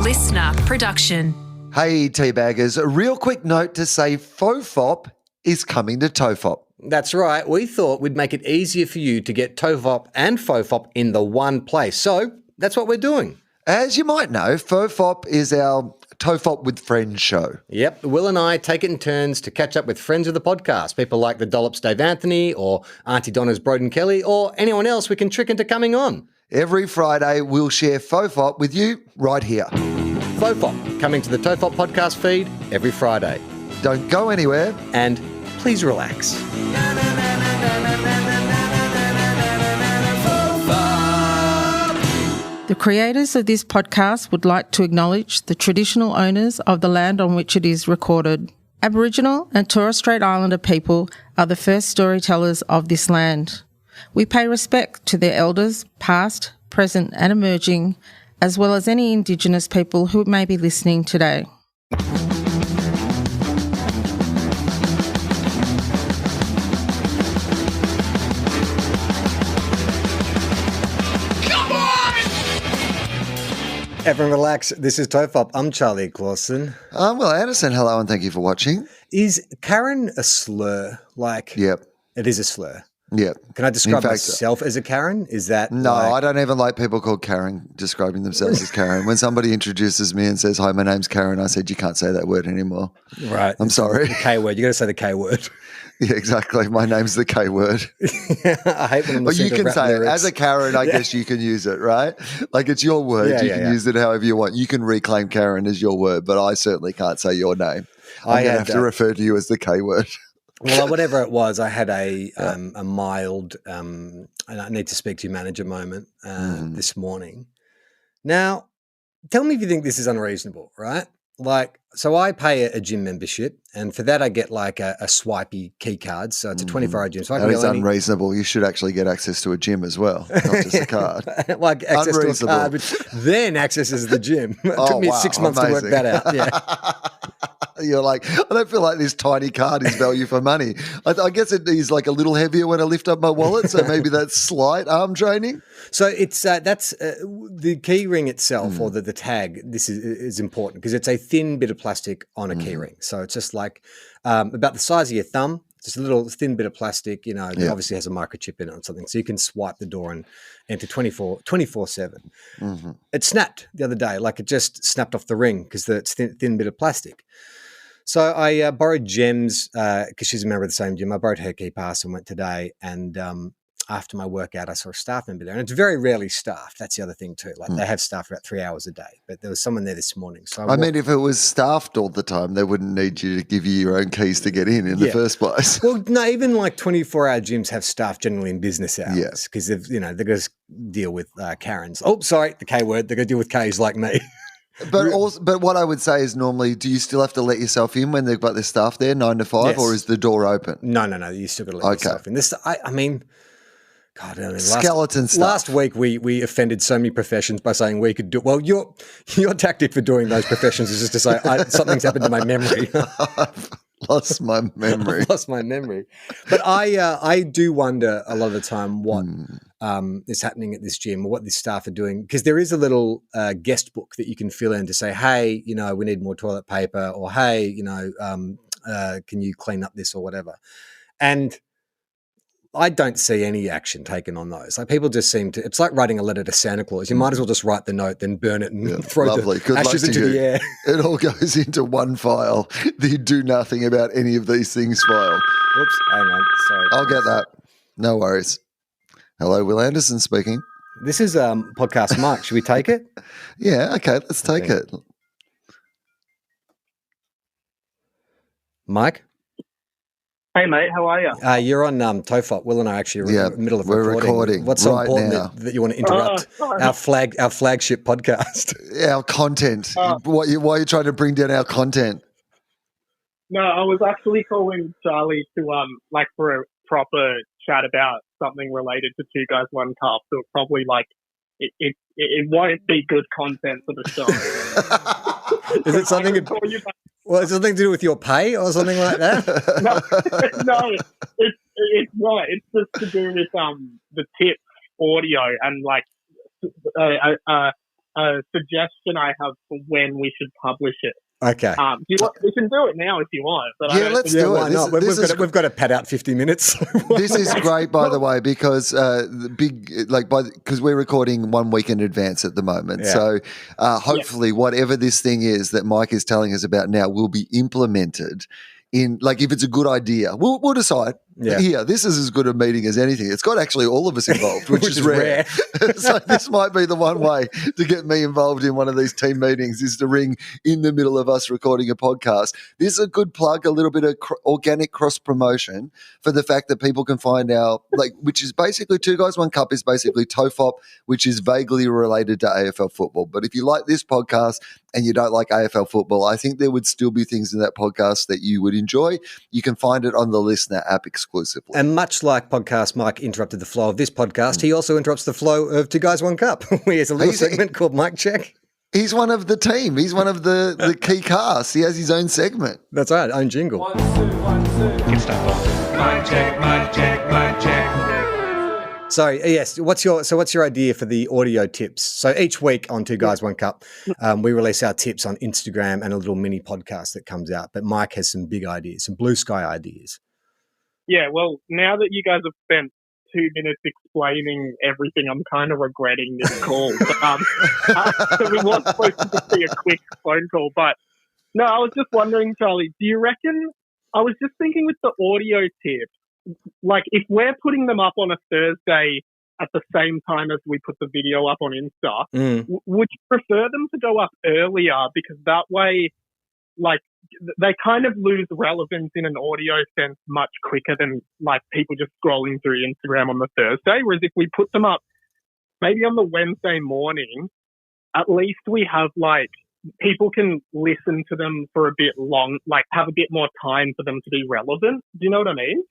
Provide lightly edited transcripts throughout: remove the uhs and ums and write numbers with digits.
listener production. Hey, Teabaggers, a real quick note to say Tofop is coming to Tofop. That's right. We thought we'd make it easier for you to get Tofop and Fofop in the one place. So that's what we're doing. As you might know, Tofop is our Tofop with Friends show. Yep. Will and I take it in turns to catch up with friends of the podcast, people like the Dollops Dave Anthony or Auntie Donna's Broden Kelly or anyone else we can trick into coming on. Every Friday, we'll share Tofop with you right here. Tofop, coming to the Tofop podcast feed every Friday. Don't go anywhere. And please relax. The creators of this podcast would like to acknowledge the traditional owners of the land on which it is recorded. Aboriginal and Torres Strait Islander people are the first storytellers of this land. We pay respect to their elders, past, present and emerging, as well as any Indigenous people who may be listening today. Everyone relax. This is Tofop. I'm Charlie Clausen. I'm Will Anderson. Hello and thank you for watching. Is Karen a slur? Yep. It is a slur. Yep. Can I describe fact, myself as a Karen? Is that No, I don't even like people called Karen describing themselves as Karen. When somebody introduces me and says, "Hi, my name's Karen," I said, "You can't say that word anymore." Right. I'm sorry. The K word. You got to say the K word. Yeah, exactly. My name's the K word. I hate when I'm But listening you to can rap say lyrics. it. As a Karen, I guess you can use it, right? Like it's your word. Yeah, you yeah, can yeah. use it however you want. You can reclaim Karen as your word, but I certainly can't say your name. I'm going to have to refer to you as the K word. Well, whatever it was, I had a mild and I need to speak to your manager moment this morning. Now, tell me if you think this is unreasonable, right? Like, so I pay a gym membership, and for that I get like a swipey key card. So it's a 24-hour gym. So I can That is go unreasonable. You should actually get access to a gym as well, not just a card. like access to a Unreasonable. card, but then accesses the gym. It Oh, took me wow, 6 months to work amazing. that out. Yeah. You're like, I don't feel like this tiny card is value for money. I guess it is like a little heavier when I lift up my wallet, so maybe that's slight arm training. So it's that's the key ring itself, or the tag. This is important because it's a thin bit of plastic on a key ring. So it's just like about the size of your thumb, just a little thin bit of plastic. You know, that obviously has a microchip in it or something, so you can swipe the door and enter 24/7. It snapped the other day, like it just snapped off the ring because it's thin bit of plastic. So I borrowed Gem's because she's a member of the same gym. I borrowed her key pass and went today. And after my workout, I saw a staff member there. And it's very rarely staffed. That's the other thing too. Like they have staff about 3 hours a day. But there was someone there this morning. So I mean, if it was staffed all the time, they wouldn't need you to give you your own keys to get in the first place. Well, no, even like 24-hour gyms have staff generally in business hours. Yeah. Because they're going to deal with Karens. Oh, sorry, the K word. They're going to deal with Ks like me. But what I would say is normally, do you still have to let yourself in when they've got their staff there, 9 to 5, Yes. or is the door open? No. You still got to let yourself in. This, I mean, God, I mean, Skeleton stuff. Last week we offended so many professions by saying we could do. Well, your tactic for doing those professions is just to say something's happened to my memory. I've lost my memory. I've lost my memory. But I do wonder a lot of the time what is happening at this gym or what this staff are doing, because there is a little guest book that you can fill in to say, hey, you know, we need more toilet paper, or hey, you know, can you clean up this or whatever. And I don't see any action taken on those. Like people just seem to, it's like writing a letter to Santa Claus. You might as well just write the note, then burn it and throw Lovely. the Good luck ashes to into you. the air. It all goes into one file. The do nothing about any of these things file. Whoops, hang on. Sorry. I'll get that. No worries. Hello, Will Anderson speaking. This is podcast Mike. Should we take it? Yeah, okay, let's take it. Mike? Hey, mate, how are you? You're on Tofop. Will and I actually are in the middle of we're recording. recording What's so right important now. that you want to interrupt our flagship podcast? Our content. Why are you trying to bring down our content? No, I was actually calling Charlie to like for a proper chat about something related to Two Guys One Cup. So it probably like it won't be good content for the show. Is it something? Well, is it something to do with your pay or something like that? no, it's not. It's just to do with the tip audio and like suggestion I have for when we should publish it. Okay. We can do it now if you want. But Yeah, let's do it. Why not? We've got to pad out 50 minutes. This is great, by the way, because because we're recording 1 week in advance at the moment. Yeah. So hopefully, whatever this thing is that Mike is telling us about now will be implemented. In if it's a good idea, we'll decide. Yeah. Here, this is as good a meeting as anything. It's got actually all of us involved, which is rare. So this might be the one way to get me involved in one of these team meetings is to ring in the middle of us recording a podcast. This is a good plug, a little bit of organic cross promotion for the fact that people can find our which is basically Two Guys One Cup is basically Tofop, which is vaguely related to AFL football. But if you like this podcast and you don't like AFL football, I think there would still be things in that podcast that you would enjoy. You can find it on the Listener app exclusively. And much like podcast Mike interrupted the flow of this podcast, he also interrupts the flow of Two Guys One Cup. He has a little segment called Mike Check. He's one of the team. He's one of the key casts. He has his own segment. That's right, own jingle. 1 2 1 2. Can start off. Mike check, Mike check, Mike check. So yes, what's your idea for the audio tips? So each week on Two Guys One Cup, we release our tips on Instagram and a little mini podcast that comes out. But Mike has some big ideas, some blue sky ideas. Yeah, well, now that you guys have spent 2 minutes explaining everything, I'm kind of regretting this call. So we were supposed to just be a quick phone call. But no, I was just wondering, Charlie, do you reckon, I was just thinking with the audio tips, if we're putting them up on a Thursday at the same time as we put the video up on Insta, would you prefer them to go up earlier? Because that way, they kind of lose relevance in an audio sense much quicker than people just scrolling through Instagram on the Thursday. Whereas if we put them up maybe on the Wednesday morning, at least we have people can listen to them for a bit long, have a bit more time for them to be relevant. Do you know what I mean?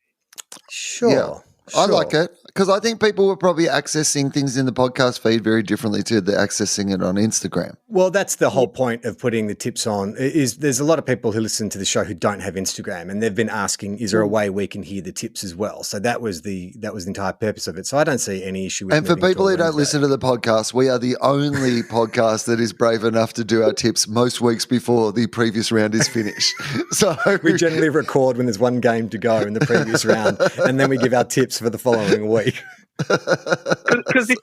Sure. Yeah. I like it because I think people were probably accessing things in the podcast feed very differently to the accessing it on Instagram. Well, that's the whole point of putting the tips on. Is there's a lot of people who listen to the show who don't have Instagram, and they've been asking, "Is there a way we can hear the tips as well?" So that was the entire purpose of it. So I don't see any issue with. And for people who don't Wednesday. listen to the podcast, we are the only podcast that is brave enough to do our tips most weeks before the previous round is finished. So We generally record when there's one game to go in the previous round, and then we give our tips for the following week. Because if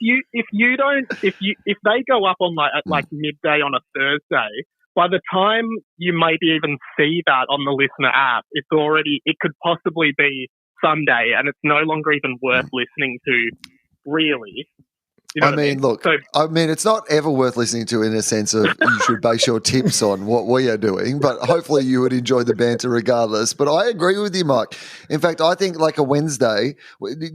they go up on at midday on a Thursday, by the time you maybe even see that on the Listener app, it could possibly be Sunday, and it's no longer even worth listening to, really. You know it's not ever worth listening to in a sense of you should base your tips on what we are doing, but hopefully you would enjoy the banter regardless. But I agree with you, Mike. In fact, I think a Wednesday,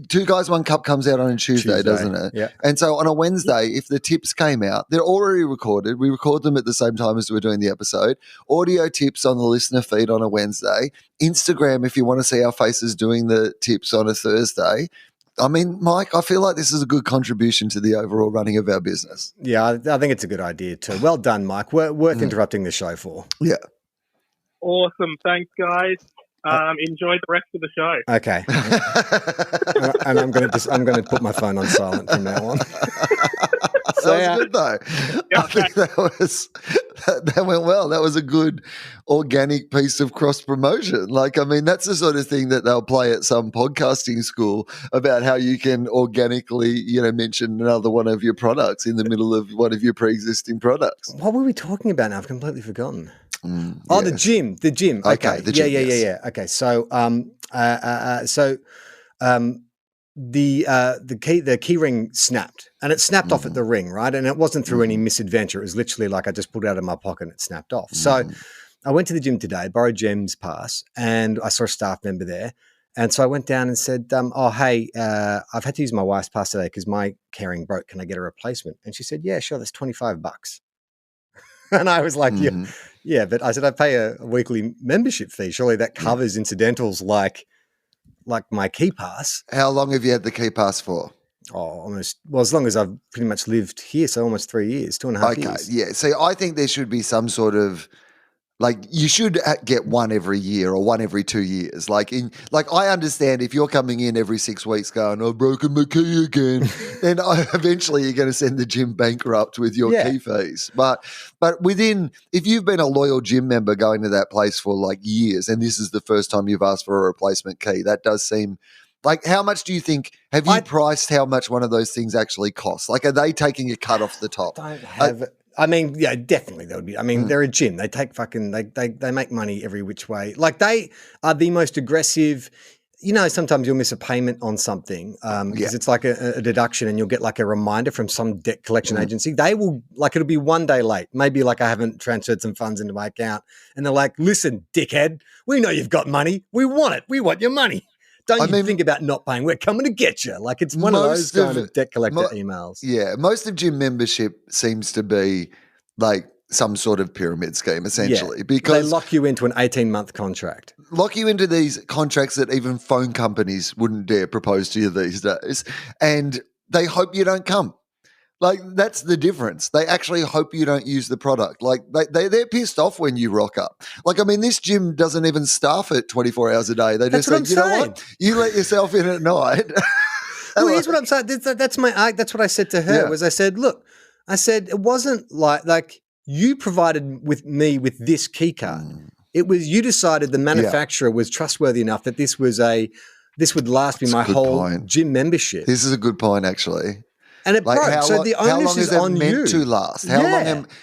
Two Guys One Cup comes out on a Tuesday, doesn't it? Yeah. And so on a Wednesday, if the tips came out, they're already recorded. We record them at the same time as we're doing the episode. Audio tips on the Listener feed on a Wednesday. Instagram, if you want to see our faces doing the tips on a Thursday. I mean, Mike, I feel like this is a good contribution to the overall running of our business. Yeah, I think it's a good idea too. Well done, Mike. Worth interrupting the show for. Yeah. Awesome. Thanks, guys. Enjoy the rest of the show. Okay. And I'm going to put my phone on silent from now on. That was good though. I think that went well. That was a good organic piece of cross promotion. That's the sort of thing that they'll play at some podcasting school about how you can organically, mention another one of your products in the middle of one of your pre-existing products. What were we talking about now? I've completely forgotten. Yes. The gym. Okay. the gym, Yeah. Okay. So, the key ring snapped, and it snapped off at the ring, right? And it wasn't through any misadventure. It was literally I just pulled it out of my pocket and it snapped off. So I went to the gym today, borrowed Jem's pass, and I saw a staff member there. And so I went down and said, hey, I've had to use my wife's pass today because my keyring broke. Can I get a replacement? And she said, yeah, sure. That's $25. And I was like, yeah, but I said, I pay a weekly membership fee. Surely that covers incidentals like my key pass. How long have you had the key pass for? As long as I've pretty much lived here, so almost 3 years, 2.5 years. Okay, yeah. So I think there should be some sort of Like you should get one every year or one every 2 years. Like I understand if you're coming in every 6 weeks going, I've broken my key again, then eventually you're going to send the gym bankrupt with your key fees. But if you've been a loyal gym member going to that place for like years, and this is the first time you've asked for a replacement key, that does seem like, how much do you think, have you priced how much one of those things actually costs? Like, are they taking a cut off the top? Don't have I mean, yeah, definitely there would be. I mean, they're a gym. They take they make money every which way. Like they are the most aggressive. You know, sometimes you'll miss a payment on something because it's like a deduction and you'll get like a reminder from some debt collection agency. They will, like, it'll be 1 day late. Maybe like I haven't transferred some funds into my account and they're like, listen, dickhead, we know you've got money. We want it. We want your money. Don't you think about not paying. We're coming to get you. Like it's one of those kind of debt collector emails. Yeah. Most of gym membership seems to be like some sort of pyramid scheme, essentially. Because they lock you into an 18-month contract. Lock you into these contracts that even phone companies wouldn't dare propose to you these days. And they hope you don't come. Like, that's the difference. They actually hope you don't use the product. Like, they're pissed off when you rock up. Like, I mean, this gym doesn't even staff it 24 hours a day. They just say, you know what? You let yourself in at night. Well, here's what I'm saying. That's what I said to her was I said, look, it wasn't like you provided with me with this key card. It was you decided the manufacturer was trustworthy enough that this would last me my whole gym membership. This is a good point, actually. And it broke. So the onus is on you. How long is it meant to last?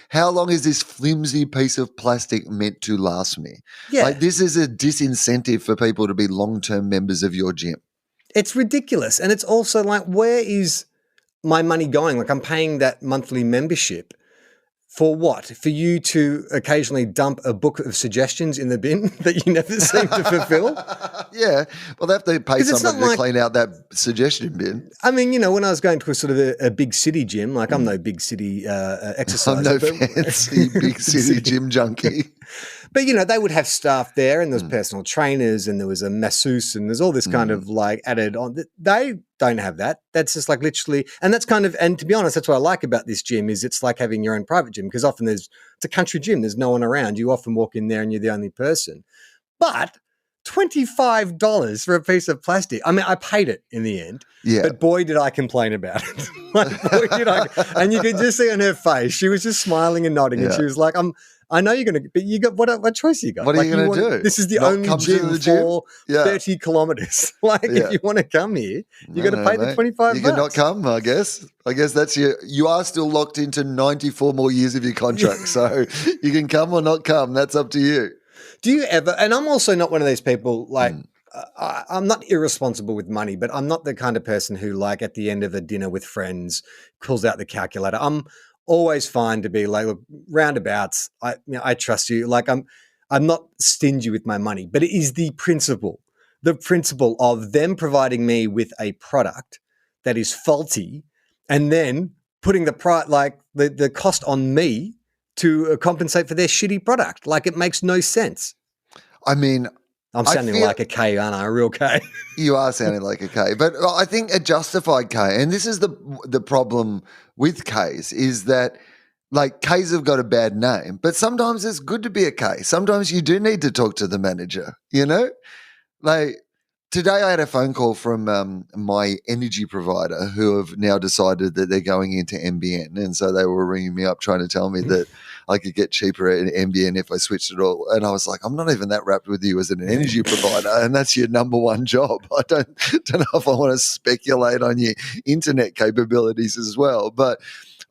How long is this flimsy piece of plastic meant to last me? Yeah. Like, this is a disincentive for people to be long-term members of your gym. It's ridiculous. And it's also like, where is my money going? Like, I'm paying that monthly membership for what? For you to occasionally dump a book of suggestions in the bin that you never seem to fulfill? Yeah. Well, they have to pay somebody to clean out that suggestion bin. I mean, you know, when I was going to a sort of a big city gym, like I'm no big city exerciser. I'm no fancy big city gym junkie. But, you know, they would have staff there and there was personal trainers and there was a masseuse and there's all this kind of like added on. They don't have that. That's just like literally, and that's kind of, and to be honest, that's what I like about this gym is it's like having your own private gym because often it's a country gym. There's no one around. You often walk in there and you're the only person. But $25 for a piece of plastic. I mean, I paid it in the end. Yeah. But boy, did I complain about it. Like, boy, did I. And you could just see on her face, she was just smiling and nodding. And she was like, I know you're going to, but you got, what choice you got? What are you going to do? This is the only gym for 30 kilometers. Like, if you want to come here, you got to pay the $25. You can not come, I guess. I guess that's you are still locked into 94 more years of your contract. So you can come or not come. That's up to you. Do you ever, and I'm also not one of those people, like, I'm not irresponsible with money, but I'm not the kind of person who, like, at the end of a dinner with friends, pulls out the calculator. I'm always fine to be like, look, roundabouts, I trust you. Like, I'm not stingy with my money, but it is the principle of them providing me with a product that is faulty and then putting the price, like the cost on me to compensate for their shitty product. Like, it makes no sense. I mean, I'm sounding like a K, aren't I? A real K. You are sounding like a K. But I think a justified K, and this is the problem with Ks, is that, like, Ks have got a bad name, but sometimes it's good to be a K. Sometimes you do need to talk to the manager, you know? Like, today I had a phone call from my energy provider who have now decided that they're going into NBN. And so they were ringing me up trying to tell me that I could get cheaper at NBN if I switched it all. And I was like, I'm not even that wrapped with you as an energy provider, and that's your number one job. I don't know if I want to speculate on your internet capabilities as well. But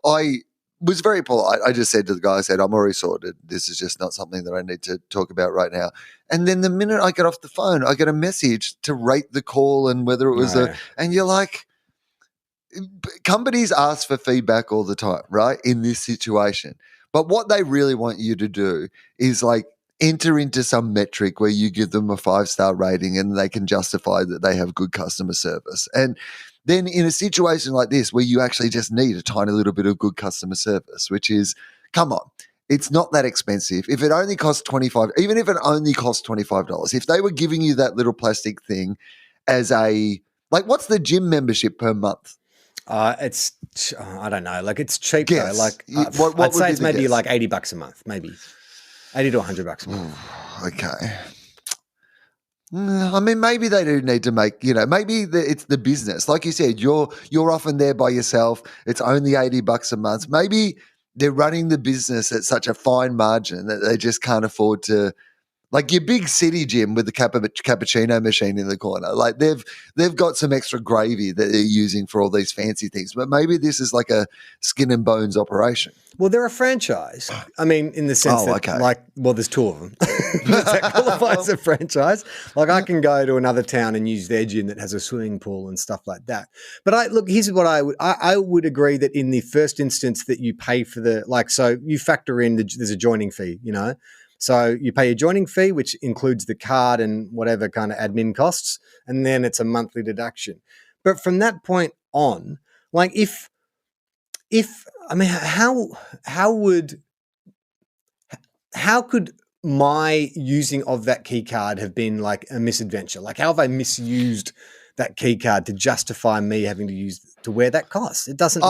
I was very polite. I just said to the guy, I said, I'm already sorted. This is just not something that I need to talk about right now. And then the minute I get off the phone, I get a message to rate the call and whether it was and you're like, companies ask for feedback all the time, right, in this situation. But what they really want you to do is, like, enter into some metric where you give them a 5-star rating and they can justify that they have good customer service. And then in a situation like this where you actually just need a tiny little bit of good customer service, which is, come on, it's not that expensive. If it only costs $25, even if it only costs $25, if they were giving you that little plastic thing as a, like, what's the gym membership per month? It's I don't know. Like, it's cheap though. Like, I'd say it's maybe like $80 a month, maybe. $80 to $100 a month. Okay. I mean, maybe they do need to make, maybe it's the business. Like you said, you're often there by yourself. It's only $80 a month. Maybe they're running the business at such a fine margin that they just can't afford to. Like your big city gym with the cappuccino machine in the corner, like they've got some extra gravy that they're using for all these fancy things. But maybe this is like a skin and bones operation. Well, they're a franchise. I mean, in the sense that, there's two of them. Does that qualify as a franchise? Like, I can go to another town and use their gym that has a swimming pool and stuff like that. But here's what I would agree that in the first instance that you pay for so you factor in there's a joining fee, So you pay a joining fee, which includes the card and whatever kind of admin costs, and then it's a monthly deduction. But from that point on, like how could my using of that key card have been like a misadventure? Like, how have I misused that key card to justify me having to wear that cost? It doesn't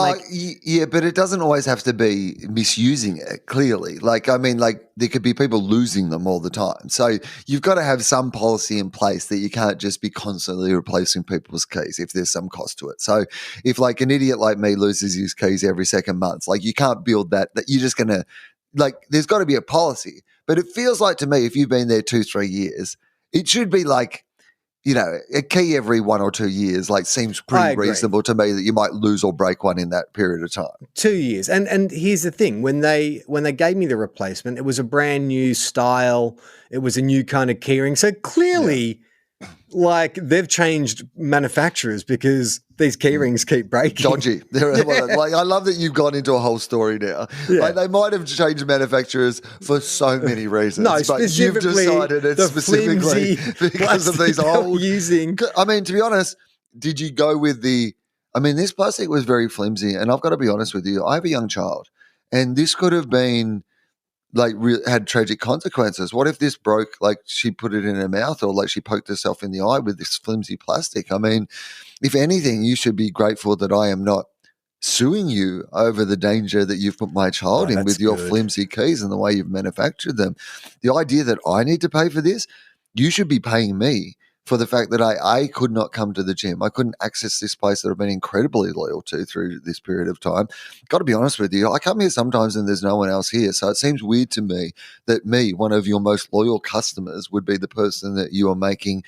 yeah, but it doesn't always have to be misusing it, clearly. Like, I mean, like there could be people losing them all the time. So you've got to have some policy in place that you can't just be constantly replacing people's keys if there's some cost to it. So if like an idiot like me loses his keys every second month, like you can't build that you're just going to, like there's got to be a policy. But it feels like to me, if you've been there 2-3 years, it should be like, a key every 1 or 2 years, like seems pretty reasonable to me that you might lose or break one in that period of time. 2 years. And here's the thing, when they gave me the replacement, it was a brand new style. It was a new kind of keyring. So clearly, like they've changed manufacturers because these keyrings keep breaking. Dodgy. Like, I love that you've gone into a whole story now. Yeah. Like, they might have changed manufacturers for so many reasons. No, but you've decided it's specifically because of these old using. I mean, to be honest, did you go with this plastic was very flimsy, and I've got to be honest with you, I have a young child, and this could have been like had tragic consequences. What if this broke, like she put it in her mouth, or like she poked herself in the eye with this flimsy plastic? I mean, if anything, you should be grateful that I am not suing you over the danger that you've put my child in with your flimsy keys and the way you've manufactured them. The idea that I need to pay for this, you should be paying me for the fact that I could not come to the gym. I couldn't access this place that I've been incredibly loyal to through this period of time. Got to be honest with you, I come here sometimes and there's no one else here. So it seems weird to me that one of your most loyal customers, would be the person that you are making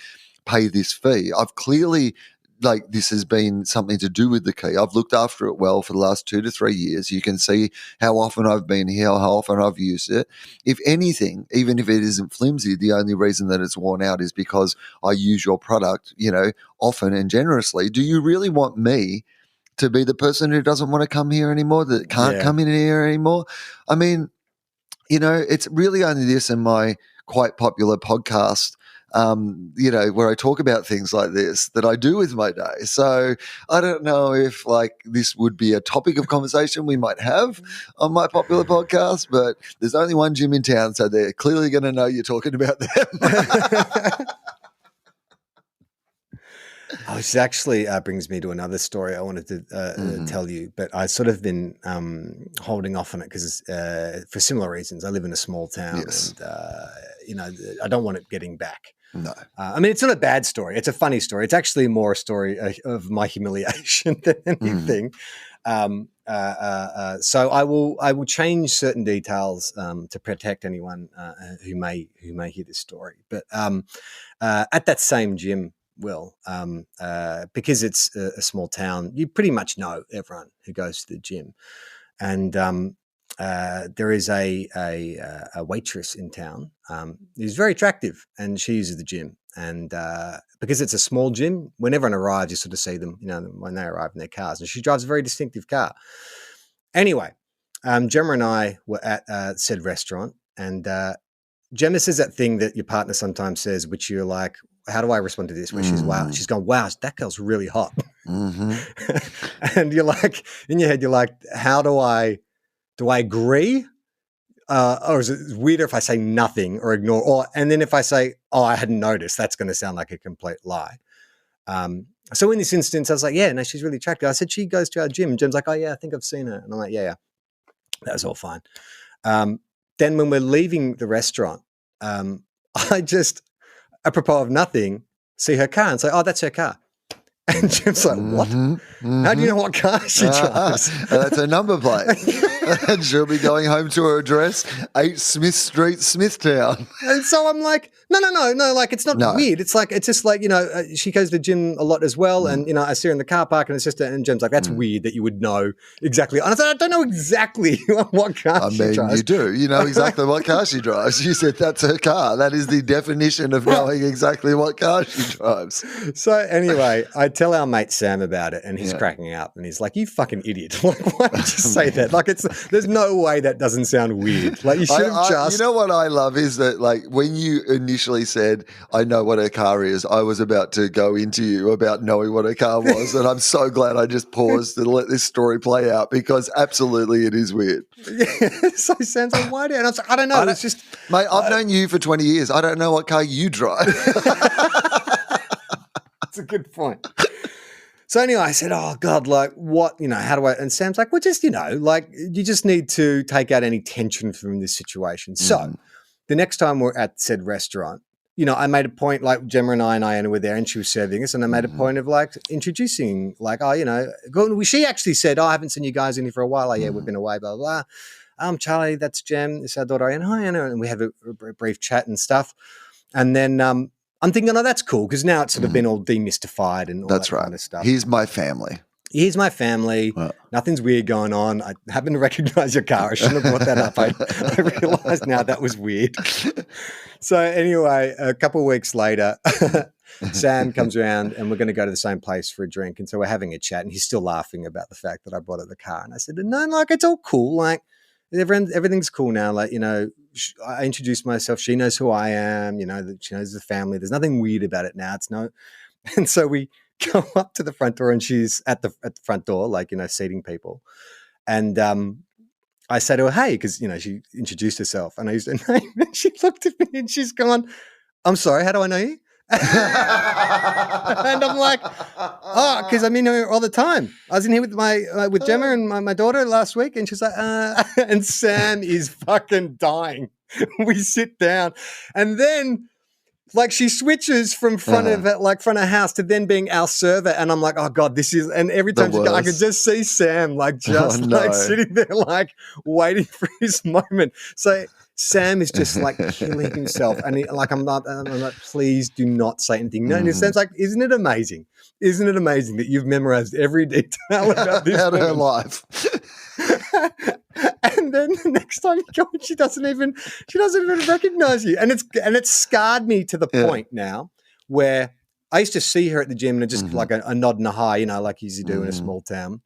pay this fee. I've clearly, like, this has been something to do with the key. I've looked after it well for the last 2 to 3 years. You can see how often I've been here, how often I've used it. If anything, even if it isn't flimsy, the only reason that it's worn out is because I use your product, often and generously. Do you really want me to be the person who doesn't want to come here anymore, that can't come in here anymore? I mean, it's really only this and my quite popular podcast, where I talk about things like this that I do with my day. So I don't know if like this would be a topic of conversation we might have on my popular podcast, but there's only one gym in town, so they're clearly going to know you're talking about them. This actually brings me to another story I wanted to tell you, but I sort of been holding off on it because for similar reasons. I live in a small town, and I don't want it getting back. No. I mean, it's not a bad story. It's a funny story. It's actually more a story of my humiliation than anything. So I will change certain details to protect anyone who may hear this story. But at that same gym, Will, because it's a small town, you pretty much know everyone who goes to the gym, and there is a waitress in town who's very attractive, and she uses the gym. And because it's a small gym, when everyone arrives, you sort of see them, when they arrive in their cars. And she drives a very distinctive car. Anyway, Gemma and I were at said restaurant, and Gemma says that thing that your partner sometimes says, which you're like, how do I respond to this? Where she's gone, wow, that girl's really hot. Mm-hmm. And you're like, in your head, you're like, how do I agree? Or is it weirder if I say nothing or ignore? And then if I say, oh, I hadn't noticed, that's going to sound like a complete lie. So in this instance, I was like, yeah, no, she's really attractive. I said, she goes to our gym. And Jim's like, oh, yeah, I think I've seen her. And I'm like, yeah, that was all fine. then when we're leaving the restaurant, I just, apropos of nothing, see her car and say, "Oh, that's her car." And Jim's like, "What? How do you know what car she drives?" That's her number plate. And she'll be going home to her address, 8 Smith Street, Smithtown. And so I'm like, no, like it's not weird. It's just like, she goes to the gym a lot as well. And, I see her in the car park and it's just, and Jim's like, that's weird that you would know exactly. And I said, I don't know exactly what car she drives. You do. You know exactly what car she drives. You said that's her car. That is the definition of knowing exactly what car she drives. So anyway, I tell our mate Sam about it and he's cracking up and he's like, "You fucking idiot. Like, why did you say that? Like, there's no way that doesn't sound weird. Like, you should have just." You know what I love is that, like, when you initially said, "I know what her car is," I was about to go into you about knowing what her car was. And I'm so glad I just paused to let this story play out because absolutely it is weird. Yeah. So Sam's like, "Why do?" And I was like, "I don't know. It's just." Mate, I've known you for 20 years. I don't know what car you drive. That's a good point. So anyway, I said, "Oh God, like what, how do I?" And Sam's like, "Well, just, like you just need to take out any tension from this situation." So the next time we're at said restaurant, I made a point, like Gemma and Anna were there and she was serving us and I made a point of like introducing, like, she actually said, "Oh, I haven't seen you guys in here for a while." "Oh yeah, we've been away, blah, blah, blah. Charlie, that's Gem, it's our daughter." And "Hi, Anna." And we have a brief chat and stuff. And then, I'm thinking, "Oh, that's cool," because now it's sort of been all demystified and all that kind of stuff. Here's my family. Here's my family. Nothing's weird going on. I happen to recognize your car. I shouldn't have brought that up. I realize now that was weird. So anyway, a couple of weeks later, Sam comes around and we're going to go to the same place for a drink. And so we're having a chat and he's still laughing about the fact that I brought her the car. And I said, "No, like it's all cool. Like everything's cool now. Like, I introduced myself. She knows who I am, that she knows the family. There's nothing weird about it now. And so we go up to the front door and she's at the front door, like, seating people. And I said to her, "Hey," because, she introduced herself and I used her name. And she looked at me and she's gone, "I'm sorry, how do I know you?" And I'm like, "Oh, because I'm in here all the time. I was in here with Gemma and my daughter last week." And she's like, and Sam is fucking dying. We sit down and then like she switches from front of house to then being our server. And I'm like, "Oh God, this is," and every time I could just see Sam like like sitting there, like waiting for his moment. So Sam is just like killing himself. And I'm like, "Please do not say anything." No, and Sam's like, "Isn't it amazing? Isn't it amazing that you've memorized every detail about this out of her life?" And then the next time you go, she doesn't even recognize you. And it's scarred me to the point now where I used to see her at the gym and just like a nod and a hi, like you usually do in a small town.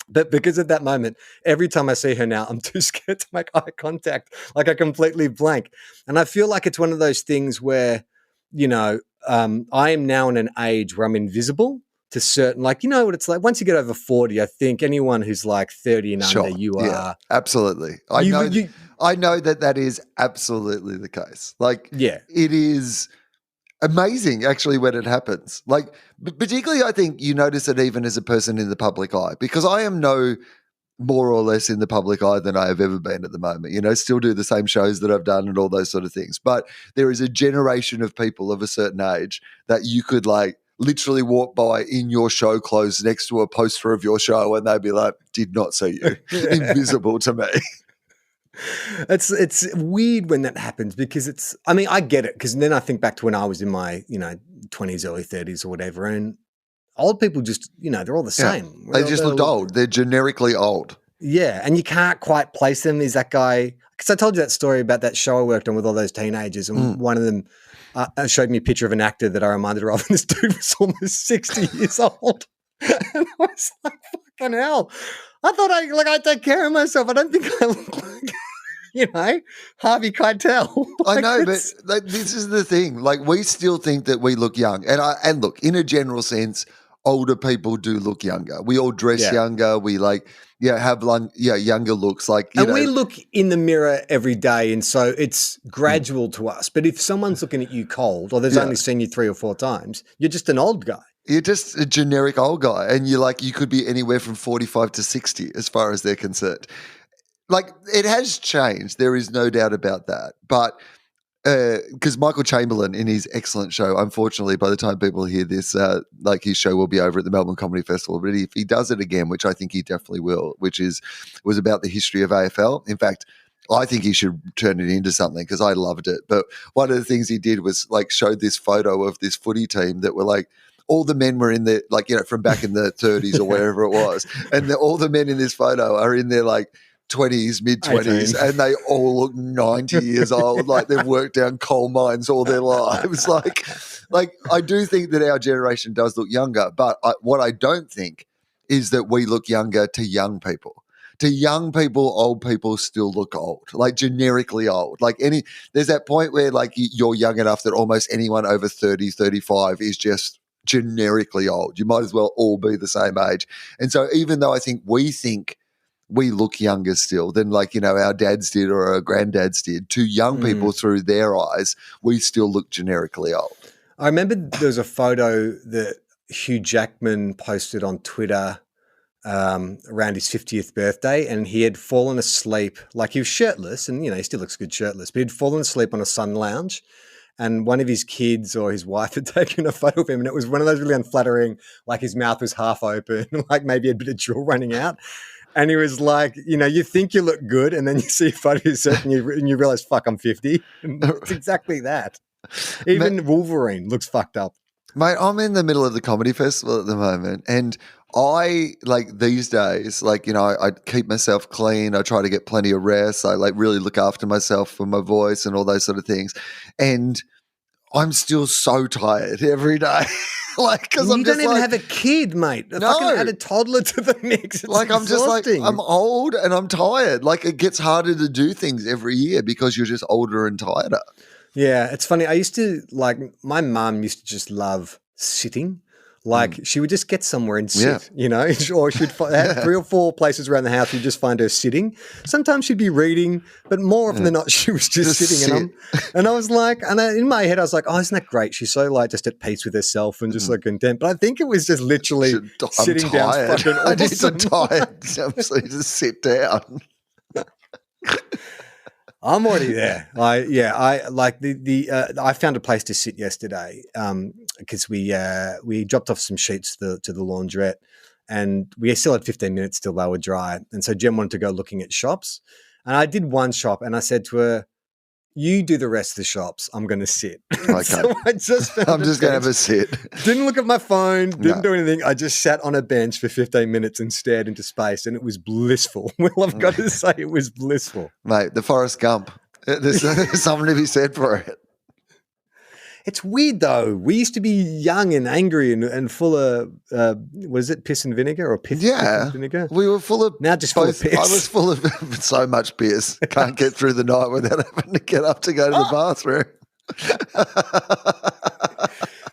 But because of that moment, every time I see her now, I'm too scared to make eye contact. Like I completely blank. And I feel like it's one of those things where, I am now in an age where I'm invisible to certain, like, what it's like. Once you get over 40, I think anyone who's like 30 and under, you are. Absolutely. I know that is absolutely the case. Like, it is amazing actually when it happens. Like, particularly I think you notice it even as a person in the public eye, because I am no more or less in the public eye than I have ever been at the moment, still do the same shows that I've done and all those sort of things. But there is a generation of people of a certain age that you could like literally walk by in your show clothes next to a poster of your show and they'd be like, "Did not see you." Invisible to me. It's weird when that happens because I get it, because then I think back to when I was in my, 20s, early 30s or whatever, and old people just, they're all the same. They just looked old. They're generically old. Yeah, and you can't quite place them. Is that guy, because I told you that story about that show I worked on with all those teenagers, and one of them showed me a picture of an actor that I reminded her of, and this dude was almost 60 years old. And I was like, fucking hell. I thought I take care of myself. I don't think I look like, Harvey Keitel. I know, but this is the thing. Like, we still think that we look young. And look, in a general sense, older people do look younger. We all dress younger. We have younger looks. We look in the mirror every day, and so it's gradual to us. But if someone's looking at you cold, or they've only seen you 3 or 4 times, you're just an old guy. You're just a generic old guy, and you could be anywhere from 45 to 60 as far as they're concerned. like it has changed. There is no doubt about that. But because Michael Chamberlain in his excellent show, unfortunately, by the time people hear this, like his show will be over at the Melbourne Comedy Festival. But if he does it again, which I think he definitely will, was about the history of AFL. In fact, I think he should turn it into something because I loved it. But one of the things he did was like showed this photo of this footy team that were like, all the men were in there, like, you know, from back in the 30s or whatever it was. And all the men in this photo are in their like 20s, mid-20s, and they all look 90 years old, like they've worked down coal mines all their lives. Like I do think that our generation does look younger, but what I don't think is that we look younger to young people. To young people, old people still look old, like generically old. Like there's that point where like you're young enough that almost anyone over 30, 35 is just generically old. You might as well all be the same age. And so even though I think we look younger still than like, you know, our dads did or our granddads did, to young people through their eyes, we still look generically old. I remember there was a photo that Hugh Jackman posted on Twitter around his 50th birthday, and he had fallen asleep, like he was shirtless, and, you know, he still looks good shirtless, but he'd fallen asleep on a sun lounge, and one of his kids or his wife had taken a photo of him, and it was one of those really unflattering, like his mouth was half open, like maybe a bit of drool running out. And he was like, you know, you think you look good, and then you see a photo of yourself and you realize, fuck, I'm 50. And it's exactly that. Even Wolverine looks fucked up. Mate, I'm in the middle of the comedy festival at the moment, and I, like, these days, like, you know, I keep myself clean. I try to get plenty of rest. I, like, really look after myself for my voice and all those sort of things. And I'm still so tired every day. Like, because I'm just don't even have a kid, mate. Fucking add a toddler to the mix. It's like, I'm just like, exhausting. I'm old and I'm tired. Like, it gets harder to do things every year because you're just older and tireder. Yeah, it's funny. I used to, like, my mum used to just love sitting. Like, she would just get somewhere and sit, you know, or she'd have 3 or 4 places around the house you'd just find her sitting. Sometimes she'd be reading, but more often than not, she was just sitting. And I was like, in my head, I was like, oh, isn't that great? She's so, like, just at peace with herself and just, like, content. But I think it was just literally sitting down. Fucking I need to tired. Absolutely, just sit down. I'm already there. I like I found a place to sit yesterday because we dropped off some sheets to the laundrette, and we still had 15 minutes till they were dry. And so Jen wanted to go looking at shops, and I did one shop, and I said to her, "You do the rest of the shops. I'm going to sit." Okay. So I just found I'm just going to have a sit. Didn't look at my phone. Didn't do anything. I just sat on a bench for 15 minutes and stared into space, and it was blissful. Well, I've got to say, it was blissful, mate. The Forrest Gump. There's something to be said for it. It's weird though. We used to be young and angry and full of was it piss and vinegar or piss and vinegar? We were full of now just full of piss. I was full of so much piss. Can't get through the night without having to get up to go to the bathroom.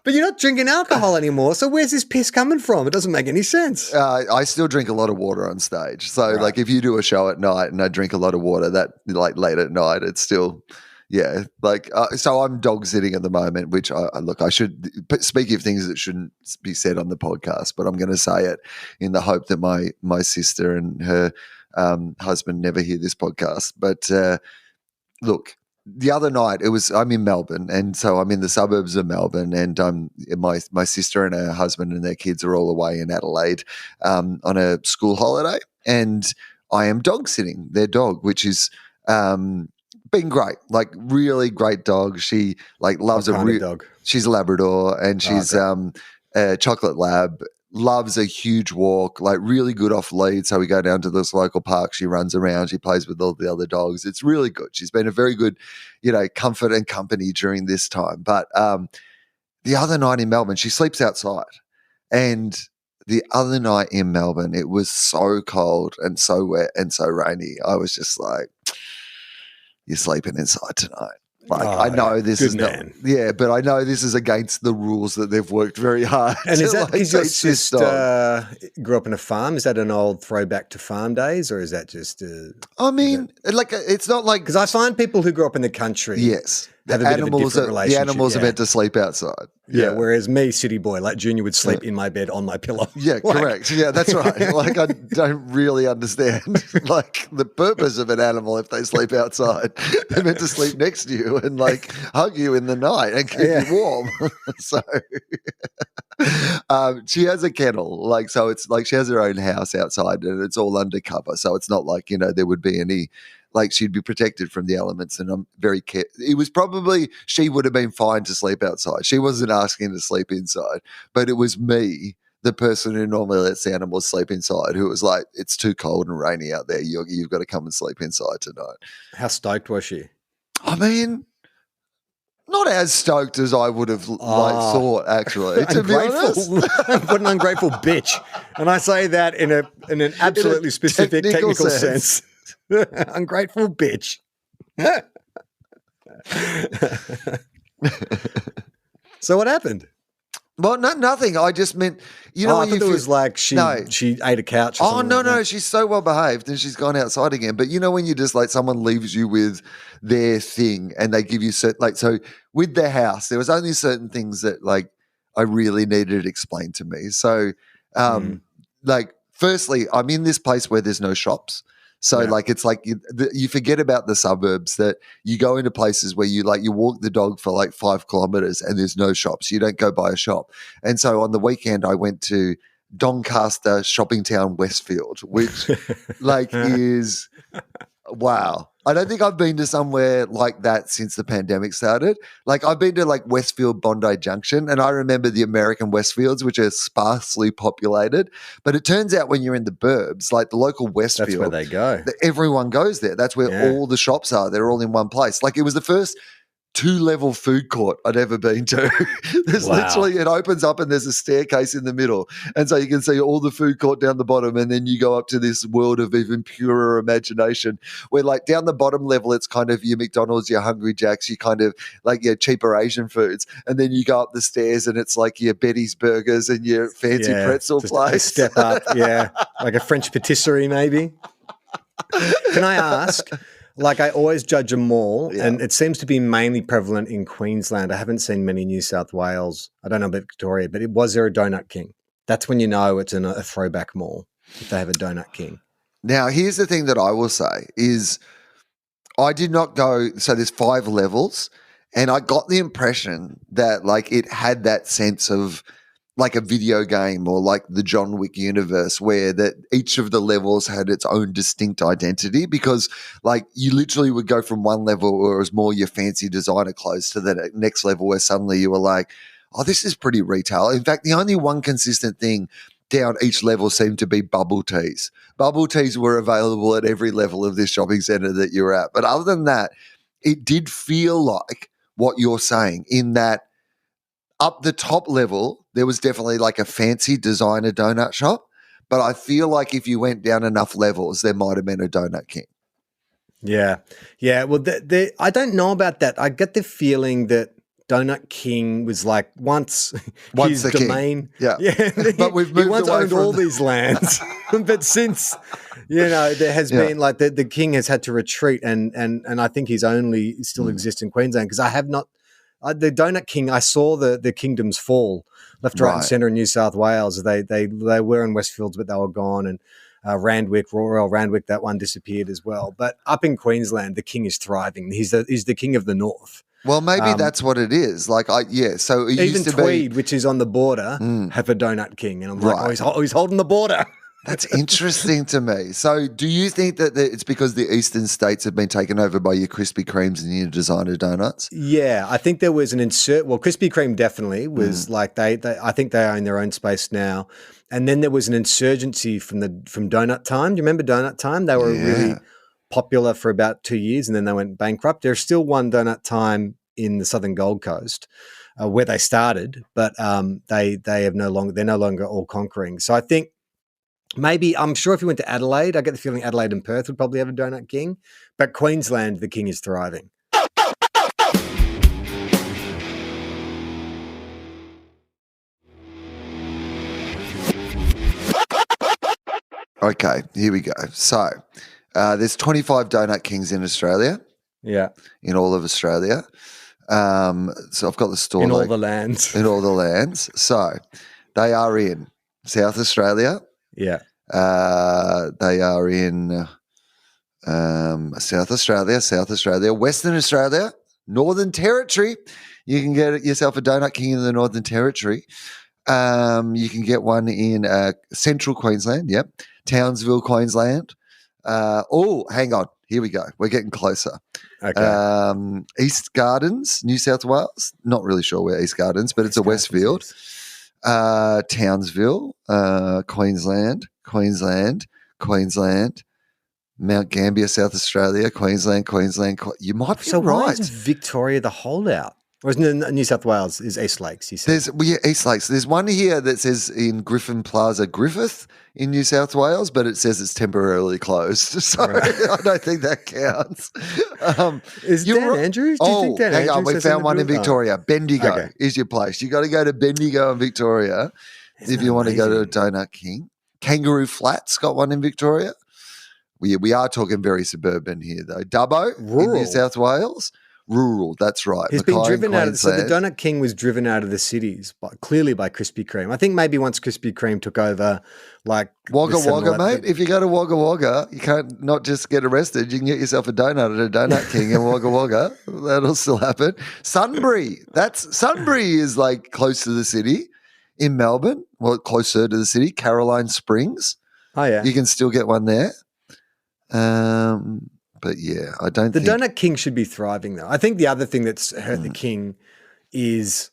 But you're not drinking alcohol anymore, so where's this piss coming from? It doesn't make any sense. I still drink a lot of water on stage. So like if you do a show at night and I drink a lot of water, that like late at night, it's still like so I'm dog sitting at the moment, which I should, speaking of things that shouldn't be said on the podcast, but I'm going to say it in the hope that my sister and her husband never hear this podcast. But look, the other night I'm in Melbourne, and so I'm in the suburbs of Melbourne, and my sister and her husband and their kids are all away in Adelaide on a school holiday, and I am dog sitting their dog, which is been great, like really great dog. She like loves dog. She's a Labrador, and she's a chocolate lab. Loves a huge walk, like really good off lead. So we go down to this local park. She runs around. She plays with all the other dogs. It's really good. She's been a very good, you know, comfort and company during this time. But the other night in Melbourne, she sleeps outside. And the other night in Melbourne, it was so cold and so wet and so rainy. I was just like, you're sleeping inside tonight. Like, I know this is not, but I know this is against the rules that they've worked very hard. And is that because your sister grew up in a farm? Is that an old throwback to farm days, or is that just? I mean, like it's not like because I find people who grew up in the country, have a bit of a different relationship. The animals are meant to sleep outside. Yeah. Whereas me, city boy, like Junior would sleep in my bed on my pillow. Yeah, correct. Yeah, that's right. Like, I don't really understand like the purpose of an animal if they sleep outside. They're meant to sleep next to you and like hug you in the night and keep you warm. So she has a kennel, like, so it's like she has her own house outside and it's all undercover. So it's not like, there would be any, like, she'd be protected from the elements. And I'm very it was probably, she would have been fine to sleep outside. She wasn't asking to sleep inside, but it was me, the person who normally lets the animals sleep inside, who was like, it's too cold and rainy out there. You've got to come and sleep inside tonight. How stoked was she? I mean, not as stoked as I would have thought, actually, to be honest. What an ungrateful bitch. And I say that in an absolutely specific technical sense. Ungrateful bitch. So what happened? Well, nothing. I just meant, I thought it was like she ate a couch. Or something. No. She's so well behaved and she's gone outside again. But when you just like someone leaves you with their thing and they give you certain, so with their house, there was only certain things that like I really needed explained to me. So, like, firstly, I'm in this place where there's no shops. So like it's like you forget about the suburbs, that you go into places where you walk the dog for like 5 kilometers and there's no shops. You don't go by a shop. And so on the weekend I went to Doncaster shopping town Westfield, which like is wow. I don't think I've been to somewhere like that since the pandemic started. Like I've been to like Westfield Bondi Junction, and I remember the American Westfields, which are sparsely populated. But it turns out when you're in the burbs, like the local Westfield, that's where they go. Everyone goes there. That's where all the shops are. They're all in one place. Like it was the first 2-level food court I'd ever been to. There's literally, it opens up and there's a staircase in the middle. And so you can see all the food court down the bottom, and then you go up to this world of even purer imagination where like down the bottom level, it's kind of your McDonald's, your Hungry Jack's, your kind of like your cheaper Asian foods. And then you go up the stairs and it's like your Betty's Burgers and your fancy pretzel place. A step up, like a French patisserie maybe. Can I ask? Like I always judge a mall, and it seems to be mainly prevalent in Queensland. I haven't seen many in New South Wales. I don't know about Victoria, but was there a Donut King? That's when you know it's a throwback mall, if they have a Donut King. Now, here's the thing that I will say is I did not go, so there's 5 levels, and I got the impression that like it had that sense of like a video game or like the John Wick universe, where that each of the levels had its own distinct identity, because like you literally would go from one level where it was more your fancy designer clothes to the next level where suddenly you were like, oh, this is pretty retail. In fact, the only one consistent thing down each level seemed to be bubble teas. Bubble teas were available at every level of this shopping center that you were at. But other than that, it did feel like what you're saying, in that up the top level, there was definitely like a fancy designer donut shop. But I feel like if you went down enough levels, there might have been a Donut King. Yeah. Yeah. Well, I don't know about that. I get the feeling that Donut King was like once his the domain. King. Yeah. But we've moved he once away owned from all these lands. But since, there has been like the king has had to retreat, and I think he's only still exists in Queensland, because I have not. The Donut King, I saw the kingdoms fall left, right, and centre in New South Wales. They were in Westfields, but they were gone, and Randwick, Royal Randwick, that one disappeared as well. But up in Queensland, the king is thriving. He's the king of the north. Well, maybe that's what it is. Like, so it even used to Tweed, be, which is on the border, have a Donut King, and I'm like, he's holding the border. That's interesting to me. So do you think that it's because the eastern states have been taken over by your Krispy Kremes and your designer donuts? Yeah, I think there was an Krispy Kreme definitely was like I think they own their own space now. And then there was an insurgency from Donut Time. Do you remember Donut Time? They were really popular for about 2 years, and then they went bankrupt. There's still one Donut Time in the southern Gold Coast where they started, but they're no longer all conquering. So I think, maybe, I'm sure if you went to Adelaide, I get the feeling Adelaide and Perth would probably have a Donut King. But Queensland, the king is thriving. Okay, here we go. So there's 25 Donut Kings in Australia. Yeah. In all of Australia. So I've got the store in all the lands. in all the lands. So they are in South Australia. Yeah. They are in South Australia, Western Australia, Northern Territory. You can get yourself a Donut King in the Northern Territory. You can get one in Central Queensland. Yep. Townsville, Queensland. Hang on. Here we go. We're getting closer. Okay. East Gardens, New South Wales. Not really sure where East Gardens, but it's a Westfield. Townsville, Queensland. Mount Gambier, South Australia, Queensland. You might be So right. why is Victoria the holdout? Or isn't it New South Wales is East Lakes, you said? East Lakes. There's one here that says in Griffin Plaza, Griffith in New South Wales, but it says it's temporarily closed. So I don't think that counts. Is Dan Andrews? Do you think Dan hang on. Andrews We found one in group? Victoria. Bendigo Okay. is your place. You got to go to Bendigo in Victoria if you want to go to a Donut King. Kangaroo Flats got one in Victoria. We are talking very suburban here, though. Dubbo in New South Wales. Rural, that's right. He's been driven out of, so the Donut King was driven out of the cities, clearly by Krispy Kreme. I think maybe once Krispy Kreme took over, like Wagga Wagga, mate. If you go to Wagga Wagga, you can't not just get arrested. You can get yourself a donut at a Donut King in Wagga Wagga. That'll still happen. Sunbury is like close to the city in Melbourne. Well, closer to the city. Caroline Springs. Oh yeah, you can still get one there. But yeah, I don't think... The Donut King should be thriving, though. I think the other thing that's hurt the King is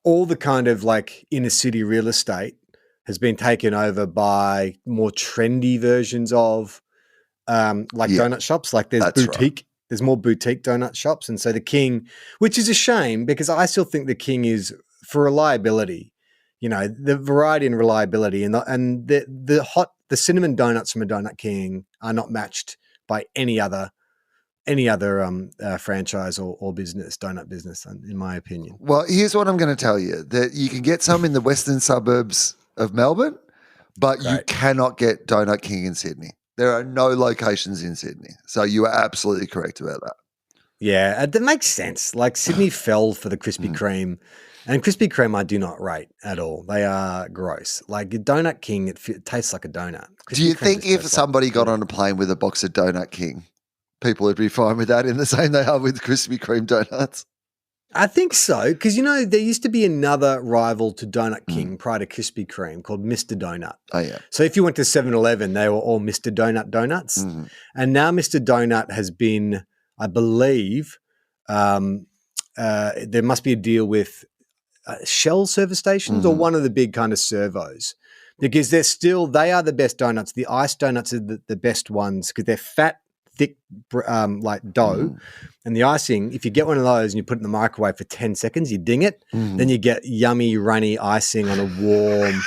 all the kind of like inner city real estate has been taken over by more trendy versions of donut shops. Like there's boutique. Right. There's more boutique donut shops. And so the King, which is a shame because I still think the King is for reliability, the variety and reliability and the cinnamon donuts from a Donut King are not matched by any other franchise or business, donut business, in my opinion. Well, here's what I'm going to tell you: that you can get some in the western suburbs of Melbourne, but you cannot get Donut King in Sydney. There are no locations in Sydney, so you are absolutely correct about that. Yeah, that makes sense. Like Sydney fell for the Krispy Kreme. And Krispy Kreme I do not rate at all. They are gross. Like a Donut King, it tastes like a donut. Do you think if somebody got on a plane with a box of Donut King, people would be fine with that in the same they are with Krispy Kreme donuts? I think so, because, there used to be another rival to Donut King prior to Krispy Kreme called Mr. Donut. Oh, yeah. So if you went to 7-Eleven, they were all Mr. Donut donuts. Mm-hmm. And now Mr. Donut has been, I believe, there must be a deal with Shell service stations or one of the big kind of servos, because they are the best donuts. The ice donuts are the best ones because they're fat, thick, like dough. And the icing, if you get one of those and you put it in the microwave for 10 seconds, you ding it, then you get yummy, runny icing on a warm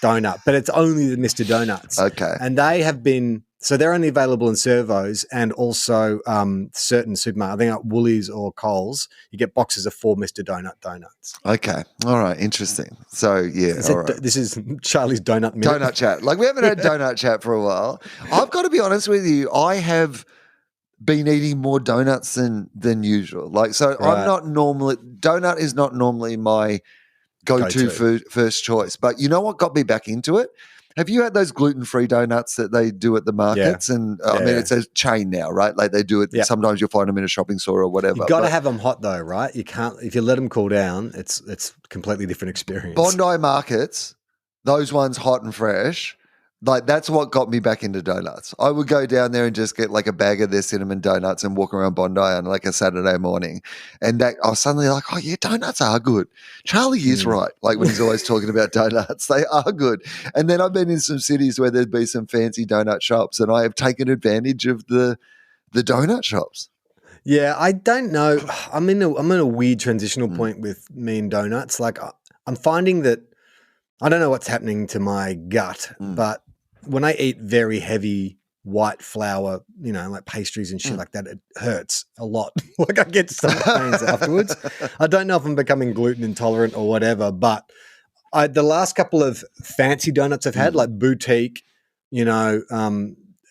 donut. But it's only the Mr. Donuts. Okay. And they have been, so they're only available in servos and also certain supermarkets. I think at Woolies or Coles, you get boxes of 4 Mr. Donut donuts. Okay. All right. Interesting. So, yeah. This is Charlie's Donut Minute. Donut Chat. Like, we haven't had Donut Chat for a while. I've got to be honest with you. I have been eating more donuts than usual. Like, so I'm not normally, donut is not normally my go-to food, first choice. But you know what got me back into it? Have you had those gluten-free donuts that they do at the markets? Yeah. And I mean, it's a chain now, right? Like they do it. Yeah. Sometimes you'll find them in a shopping store or whatever. You've got to have them hot though, right? You can't, if you let them cool down, it's a completely different experience. Bondi markets, those ones hot and fresh, like that's what got me back into donuts. I would go down there and just get like a bag of their cinnamon donuts and walk around Bondi on like a Saturday morning. And that I was suddenly like, oh yeah, donuts are good. Charlie is right. Like when he's always talking about donuts, they are good. And then I've been in some cities where there'd be some fancy donut shops and I have taken advantage of the donut shops. Yeah, I don't know. I'm in a weird transitional point with me and donuts. Like I'm finding that I don't know what's happening to my gut, but when I eat very heavy white flour, like pastries and shit like that, it hurts a lot. Like I get stomach pains afterwards. I don't know if I'm becoming gluten intolerant or whatever, but the last couple of fancy donuts I've had, like boutique,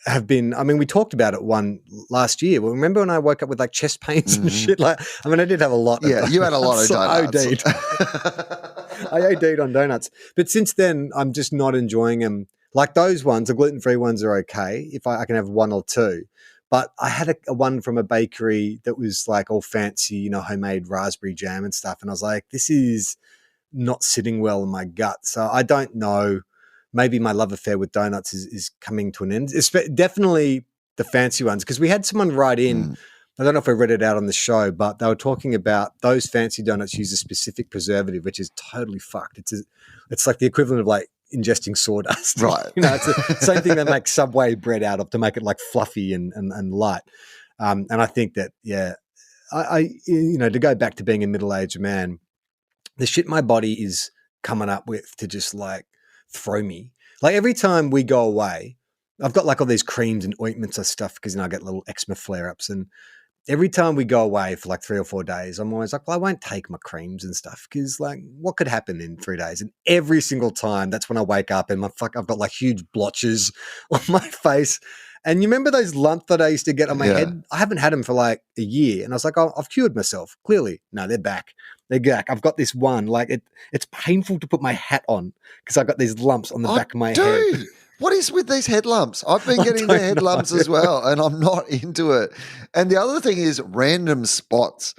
have been, I mean, we talked about it one last year. Well, remember when I woke up with like chest pains and shit? Like, I mean, I did have a lot. Yeah, you had a lot of donuts. I OD'd on donuts. But since then, I'm just not enjoying them. Like those ones, the gluten-free ones are okay if I can have one or two. But I had a one from a bakery that was like all fancy, you know, homemade raspberry jam and stuff. And I was like, this is not sitting well in my gut. So I don't know. Maybe my love affair with donuts is coming to an end. It's definitely the fancy ones, because we had someone write in, I don't know if I read it out on the show, but they were talking about those fancy donuts use a specific preservative, which is totally fucked. It's like the equivalent of like ingesting sawdust. Right. You know, it's the same thing they make Subway bread out of to make it like fluffy and light. And I think that, yeah, I you know, to go back to being a middle-aged man, the shit my body is coming up with to just like throw me. Like every time we go away, I've got like all these creams and ointments and stuff because, you know, I get little eczema flare-ups, and every time we go away for like 3 or 4 days, I'm always like, well, I won't take my creams and stuff because like what could happen in 3 days? And every single time that's when I wake up and I've got like huge blotches on my face. And you remember those lumps that I used to get on my head? I haven't had them for like a year. And I was like, oh, I've cured myself. Clearly. No, they're back. They're back. I've got this one. Like it's painful to put my hat on because I've got these lumps on the back of my head. What is with these head lumps? I've been getting the head lumps as well, and I'm not into it. And the other thing is random spots,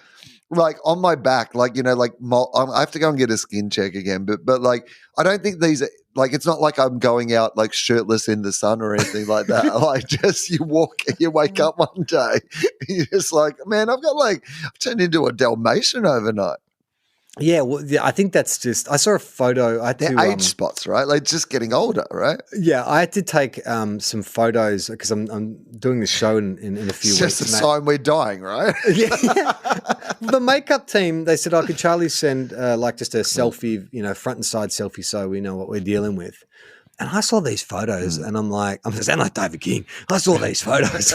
like on my back, like, you know, like I have to go and get a skin check again. But like, I don't think these, like, it's not like I'm going out like shirtless in the sun or anything like that. Like, just you wake up one day, you're just like, man, I've turned into a Dalmatian overnight. Yeah, well, yeah, I think that's just. I saw a photo. They're age spots, right? Like just getting older, right? Yeah, I had to take some photos because I'm doing the show in a few weeks. It's just a sign we're dying, right? Yeah. The makeup team, they said, could Charlie send like just a selfie, you know, front and side selfie so we know what we're dealing with. And I saw these photos and I'm like David King. I saw these photos.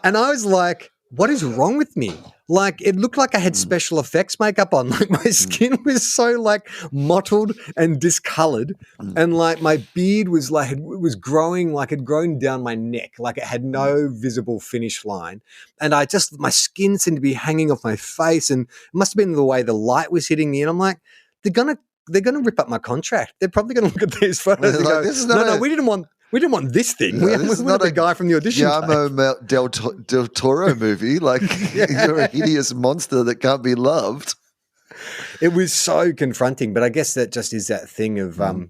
And I was like, what is wrong with me? Like, it looked like I had special effects makeup on. Like, my skin was so, like, mottled and discolored. And, like, my beard was, like, it was growing, like, it had grown down my neck. Like, it had no visible finish line. And my skin seemed to be hanging off my face. And it must have been the way the light was hitting me. And I'm like, they're gonna rip up my contract. They're probably going to look at these photos and go, no, we didn't want this thing. No, we wanted a guy from the audition. Guillermo del Toro movie. Like, you're a hideous monster that can't be loved. It was so confronting, but I guess that just is that thing of, when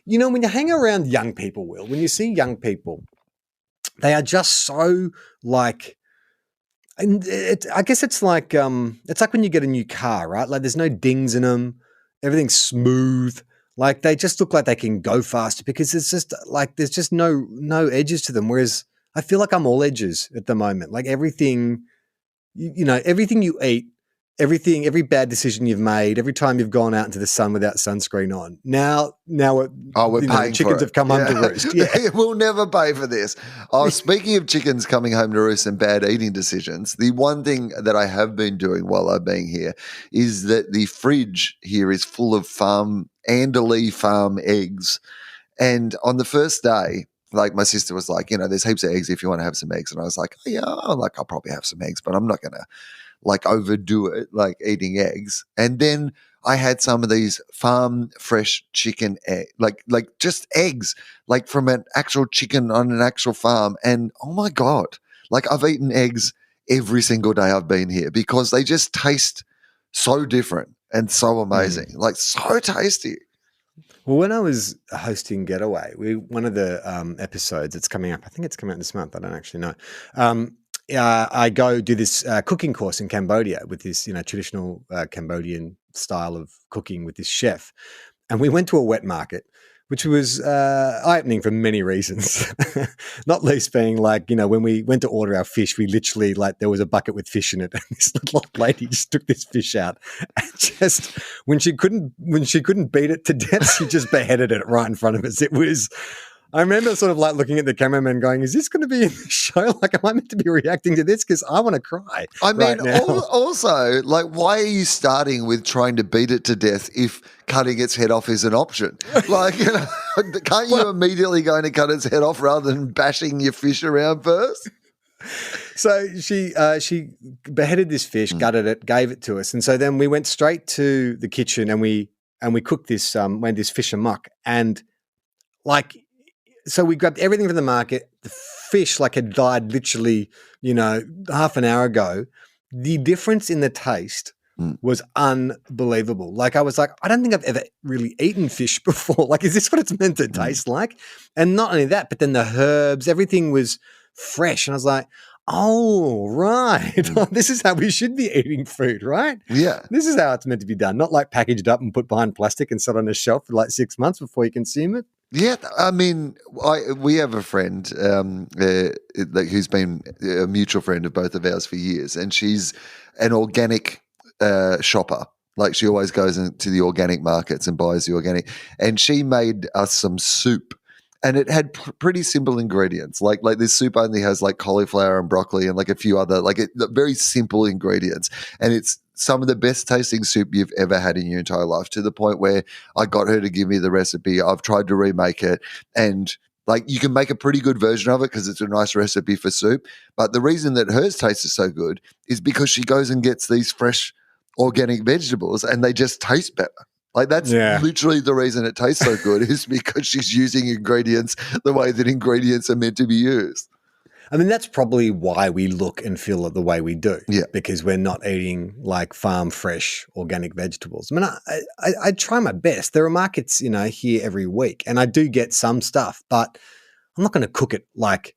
you hang around young people, Will, when you see young people, they are just so like, and I guess it's like when you get a new car, right? Like there's no dings in them. Everything's smooth. Like they just look like they can go faster because it's just like there's just no edges to them. Whereas I feel like I'm all edges at the moment. Like everything, everything you eat, every bad decision you've made, every time you've gone out into the sun without sunscreen on. Now we're paying chickens have come home to roost. Yeah. We'll never pay for this. Speaking of chickens coming home to roost and bad eating decisions, the one thing that I have been doing while I've been here is that the fridge here is full of Anderley farm eggs. And on the first day, like my sister was like, there's heaps of eggs if you want to have some eggs. And I was like, I'll probably have some eggs, but I'm not going to like overdo it, like eating eggs. And then I had some of these farm fresh chicken like just eggs, like from an actual chicken on an actual farm. And oh my God, like I've eaten eggs every single day I've been here because they just taste so different and so amazing, like so tasty. Well, when I was hosting Getaway, one of the episodes that's coming up, I think it's coming out this month, I don't actually know. I go do this cooking course in Cambodia with this, traditional Cambodian style of cooking with this chef. And we went to a wet market, which was eye-opening for many reasons, not least being like, when we went to order our fish, we literally there was a bucket with fish in it. And this little old lady just took this fish out and just, when she couldn't beat it to death, she just beheaded it right in front of us. It was, I remember sort of like looking at the cameraman going, is this going to be in the show? Like, am I meant to be reacting to this? Because I want to cry. I mean, right now. also, like, why are you starting with trying to beat it to death if cutting its head off is an option? Like, you know, can't you immediately going to cut its head off rather than bashing your fish around first? So she beheaded this fish, gutted it, gave it to us, and so then we went straight to the kitchen and we cooked this made this fish amok, and like, so we grabbed everything from the market. The fish like had died literally, half an hour ago. The difference in the taste was unbelievable. Like, I was like, I don't think I've ever really eaten fish before. Like, is this what it's meant to taste like? And not only that, but then the herbs, everything was fresh. And I was like, oh, right. This is how we should be eating food, right? Yeah. This is how it's meant to be done. Not like packaged up and put behind plastic and set on a shelf for like 6 months before you consume it. Yeah, I mean, we have a friend who's been a mutual friend of both of ours for years, and she's an organic shopper. Like, she always goes into the organic markets and buys the organic. And she made us some soup, and it had pretty simple ingredients. Like this soup only has like cauliflower and broccoli and like a few other very simple ingredients, and it's some of the best tasting soup you've ever had in your entire life, to the point where I got her to give me the recipe. I've tried to remake it, and like, you can make a pretty good version of it because it's a nice recipe for soup. But the reason that hers tastes so good is because she goes and gets these fresh organic vegetables and they just taste better. Like, that's literally the reason it tastes so good is because she's using ingredients the way that ingredients are meant to be used. I mean, that's probably why we look and feel the way we do. Yeah. Because we're not eating like farm fresh organic vegetables. I mean, I try my best. There are markets, here every week, and I do get some stuff, but I'm not going to cook it. Like,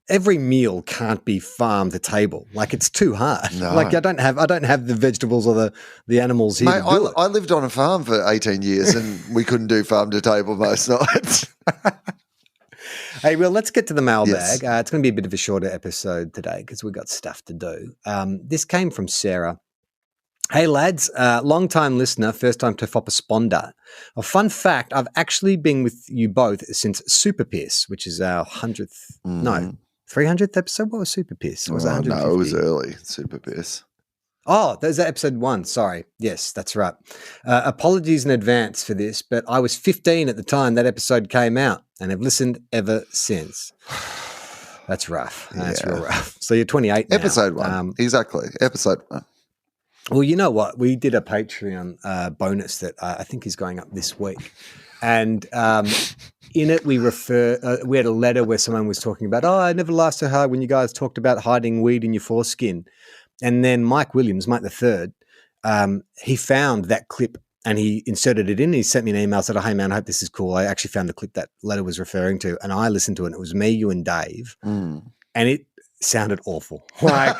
every meal can't be farm to table. Like, it's too hard. No. Like, I don't have the vegetables or the animals here. Mate, to do it. I lived on a farm for 18 years and we couldn't do farm to table most nights. Hey, Will, let's get to the mailbag. Yes. It's going to be a bit of a shorter episode today because we've got stuff to do. This came from Sarah. Hey, lads, long-time listener, first-time Tofop sponder. A fun fact, I've actually been with you both since Super Piss, which is our 300th episode? What was Super Piss? Was it 150? No, it was early, Super Piss. Oh, there's episode 1. Sorry. Yes, that's right. Apologies in advance for this, but I was 15 at the time that episode came out and have listened ever since. That's rough. That's real rough. So you're 28 now. Episode 1. Exactly. Episode 1. Well, you know what? We did a Patreon bonus that I think is going up this week. And in it, we had a letter where someone was talking about, I never laughed so hard when you guys talked about hiding weed in your foreskin. And then Mike Williams, Mike the Third, he found that clip and he inserted it in. He sent me an email, said, hey, man, I hope this is cool. I actually found the clip that letter was referring to, and I listened to it. And it was me, you, and Dave. And it sounded awful, like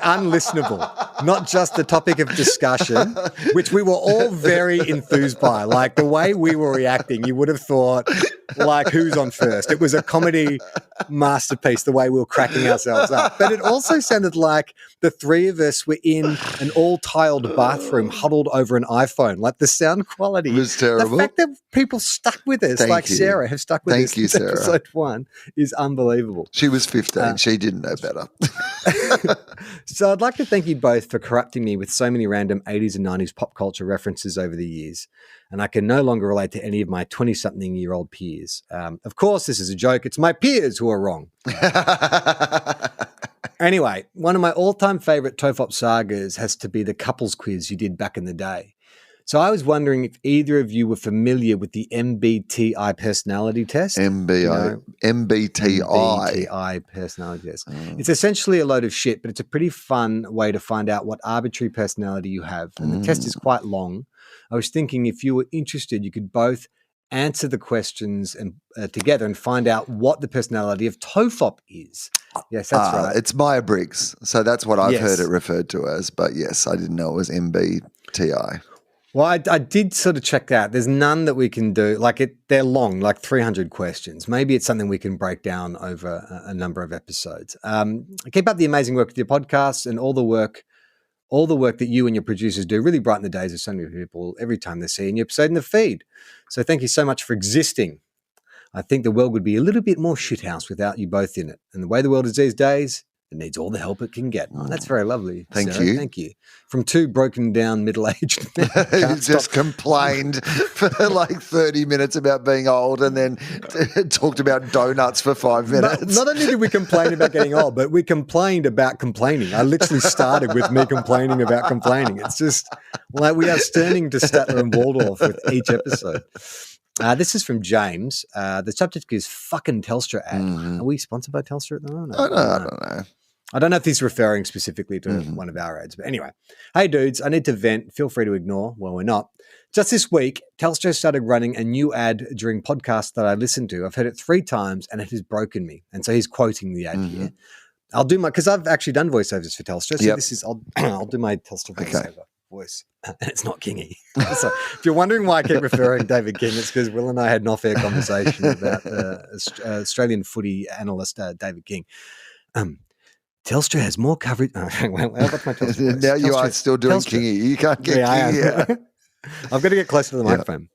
unlistenable, not just the topic of discussion, which we were all very enthused by. Like, the way we were reacting, you would have thought, like, who's on first? It was a comedy masterpiece, the way we were cracking ourselves up. But it also sounded like the three of us were in an all-tiled bathroom huddled over an iPhone. Like, the sound quality. It was terrible. The fact that people stuck with us, Thank you. Sarah, have stuck with us Thank you, since Sarah. episode 1 is unbelievable. She was 15. She didn't know better. So I'd like to thank you both for corrupting me with so many random 80s and 90s pop culture references over the years, and I can no longer relate to any of my 20-something-year-old peers. Of course, this is a joke. It's my peers who are wrong. Anyway, one of my all-time favorite Tofop sagas has to be the couples quiz you did back in the day. So I was wondering if either of you were familiar with the MBTI personality test. MBTI personality test. It's essentially a load of shit, but it's a pretty fun way to find out what arbitrary personality you have. And the test is quite long. I was thinking if you were interested, you could both answer the questions and together and find out what the personality of Tofop is. Yes, that's right. It's Myers-Briggs. So that's what I've heard it referred to as. But yes, I didn't know it was MBTI. Well, I did sort of check that. There's none that we can do. They're long, like 300 questions. Maybe it's something we can break down over a number of episodes. Keep up the amazing work with your podcasts and all the work that you and your producers do. Really brighten the days of so many people every time they see a new episode in the feed. So thank you so much for existing. I think the world would be a little bit more shithouse without you both in it. And the way the world is these days, it needs all the help it can get. Oh, that's very lovely. Thank Sarah. you. Thank you. From two broken down middle-aged men. You just complained for like 30 minutes about being old and then talked about donuts for 5 minutes. Not only did we complain about getting old, but we complained about complaining. I literally started with me complaining about complaining. It's just like we are turning to Statler and Waldorf with each episode. This is from James. The subject is fucking Telstra ad. Are we sponsored by Telstra at the moment? I don't know. I don't know if he's referring specifically to one of our ads, but anyway. Hey, dudes, I need to vent. Feel free to ignore. Well, we're not. Just this week, Telstra started running a new ad during podcasts that I listened to. I've heard it 3 times and it has broken me. And so he's quoting the ad here. I'll do because I've actually done voiceovers for Telstra. So this is, I'll do my Telstra voiceover voice. And it's not Kingy. So if you're wondering why I keep referring David King, it's because Will and I had an off-air conversation about Australian footy analyst David King. Telstra has more coverage. What's my Telstra voice? Now you are still doing Kingy. You can't get Kingy. I've got to get closer to the microphone.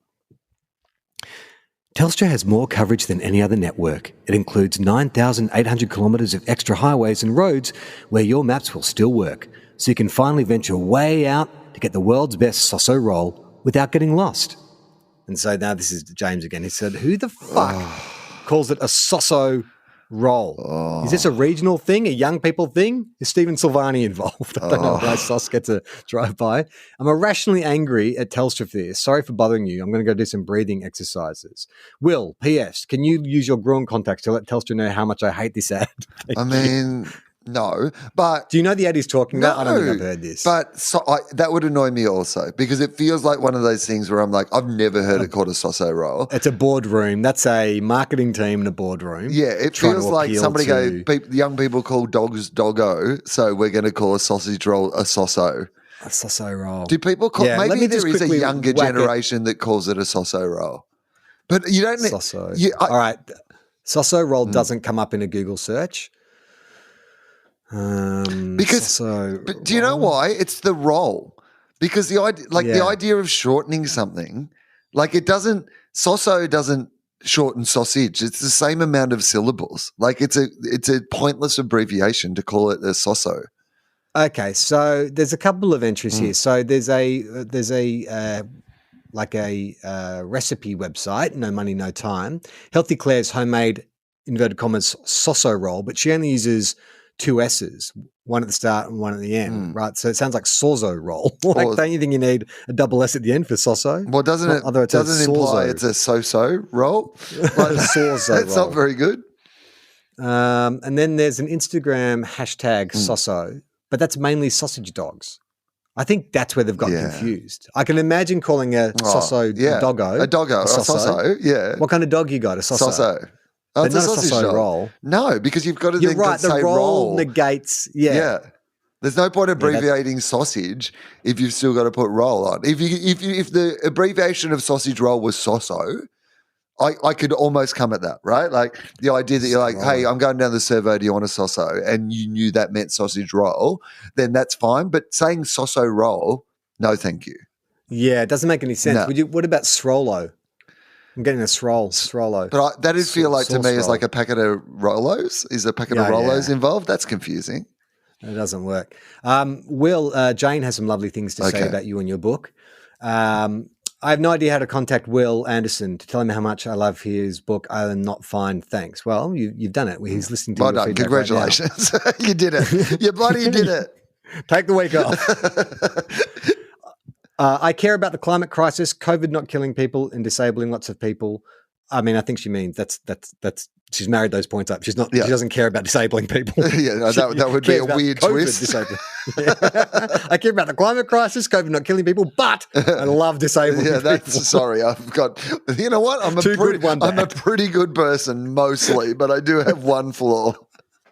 Telstra has more coverage than any other network. It includes 9,800 kilometres of extra highways and roads where your maps will still work, so you can finally venture way out to get the world's best Sosso roll without getting lost. And so now this is James again. He said, who the fuck calls it a Sosso roll? Is this a regional thing, a young people thing? Is Stephen Silvani involved? I don't know why Sos gets a drive-by. I'm irrationally angry at Telstra for this. Sorry for bothering you. I'm going to go do some breathing exercises. Will, P.S., can you use your Gruen contacts to let Telstra know how much I hate this ad? No, but... Do you know the ad he's talking about? I don't think I've heard this. But that would annoy me also because it feels like one of those things where I'm like, I've never heard it called a Sosso roll. It's a boardroom. That's a marketing team in a boardroom. Yeah, it feels like somebody young people call dogs doggo, so we're going to call a sausage roll a Sosso. A Sosso roll. Do people call... maybe there is a younger generation that calls it a Sosso roll. But you don't... Sosso. All right. Sosso roll doesn't come up in a Google search. But do you know why? It's the roll. Because the idea of shortening something, like Sosso doesn't shorten sausage. It's the same amount of syllables. Like it's a pointless abbreviation to call it a Sosso. Okay, so there's a couple of entries here. So there's a recipe website, No Money, No Time. Healthy Claire's homemade, inverted commas, Sosso roll, but she only uses 2 S's, one at the start and one at the end, right? So it sounds like Sorzo roll. Don't you think you need a double S at the end for Sosso? Well, doesn't it imply it's a so-so roll? Like, Sorzo it's not very good. And then there's an Instagram hashtag Sosso, but that's mainly sausage dogs. I think that's where they've got confused. I can imagine calling a Sosso a doggo. A doggo, a Sosso, yeah. What kind of dog you got? A Sosso? Sosso. Oh, but not a Sosso roll. No, because you've got to You're then right, say the roll negates, Yeah. There's no point abbreviating sausage if you've still got to put roll on. If the abbreviation of sausage roll was Sosso, I could almost come at that, right? Like the idea that you're like, hey, I'm going down the servo, do you want a Sosso? And you knew that meant sausage roll, then that's fine. But saying Sosso roll, no thank you. Yeah, it doesn't make any sense. No. What about Srollo? I'm getting a Srollo. But that would feel like to me is like a packet of Rollos. Is a packet of Rollos involved? That's confusing. It doesn't work. Will, Jane has some lovely things to say about you and your book. I have no idea how to contact Will Anderson to tell him how much I love his book. I'm not fine, thanks. Well, you've done it. He's listening to you. Well done. Congratulations. Right you did it. You bloody did it. Take the week off. I care about the climate crisis, COVID not killing people and disabling lots of people. I mean, I think she means that's she's married those points up. She's not. She doesn't care about disabling people. That would be a weird twist. I care about the climate crisis, COVID not killing people, but I love disabling people. Sorry, I've got. You know what? I'm a pretty good person mostly, but I do have one flaw.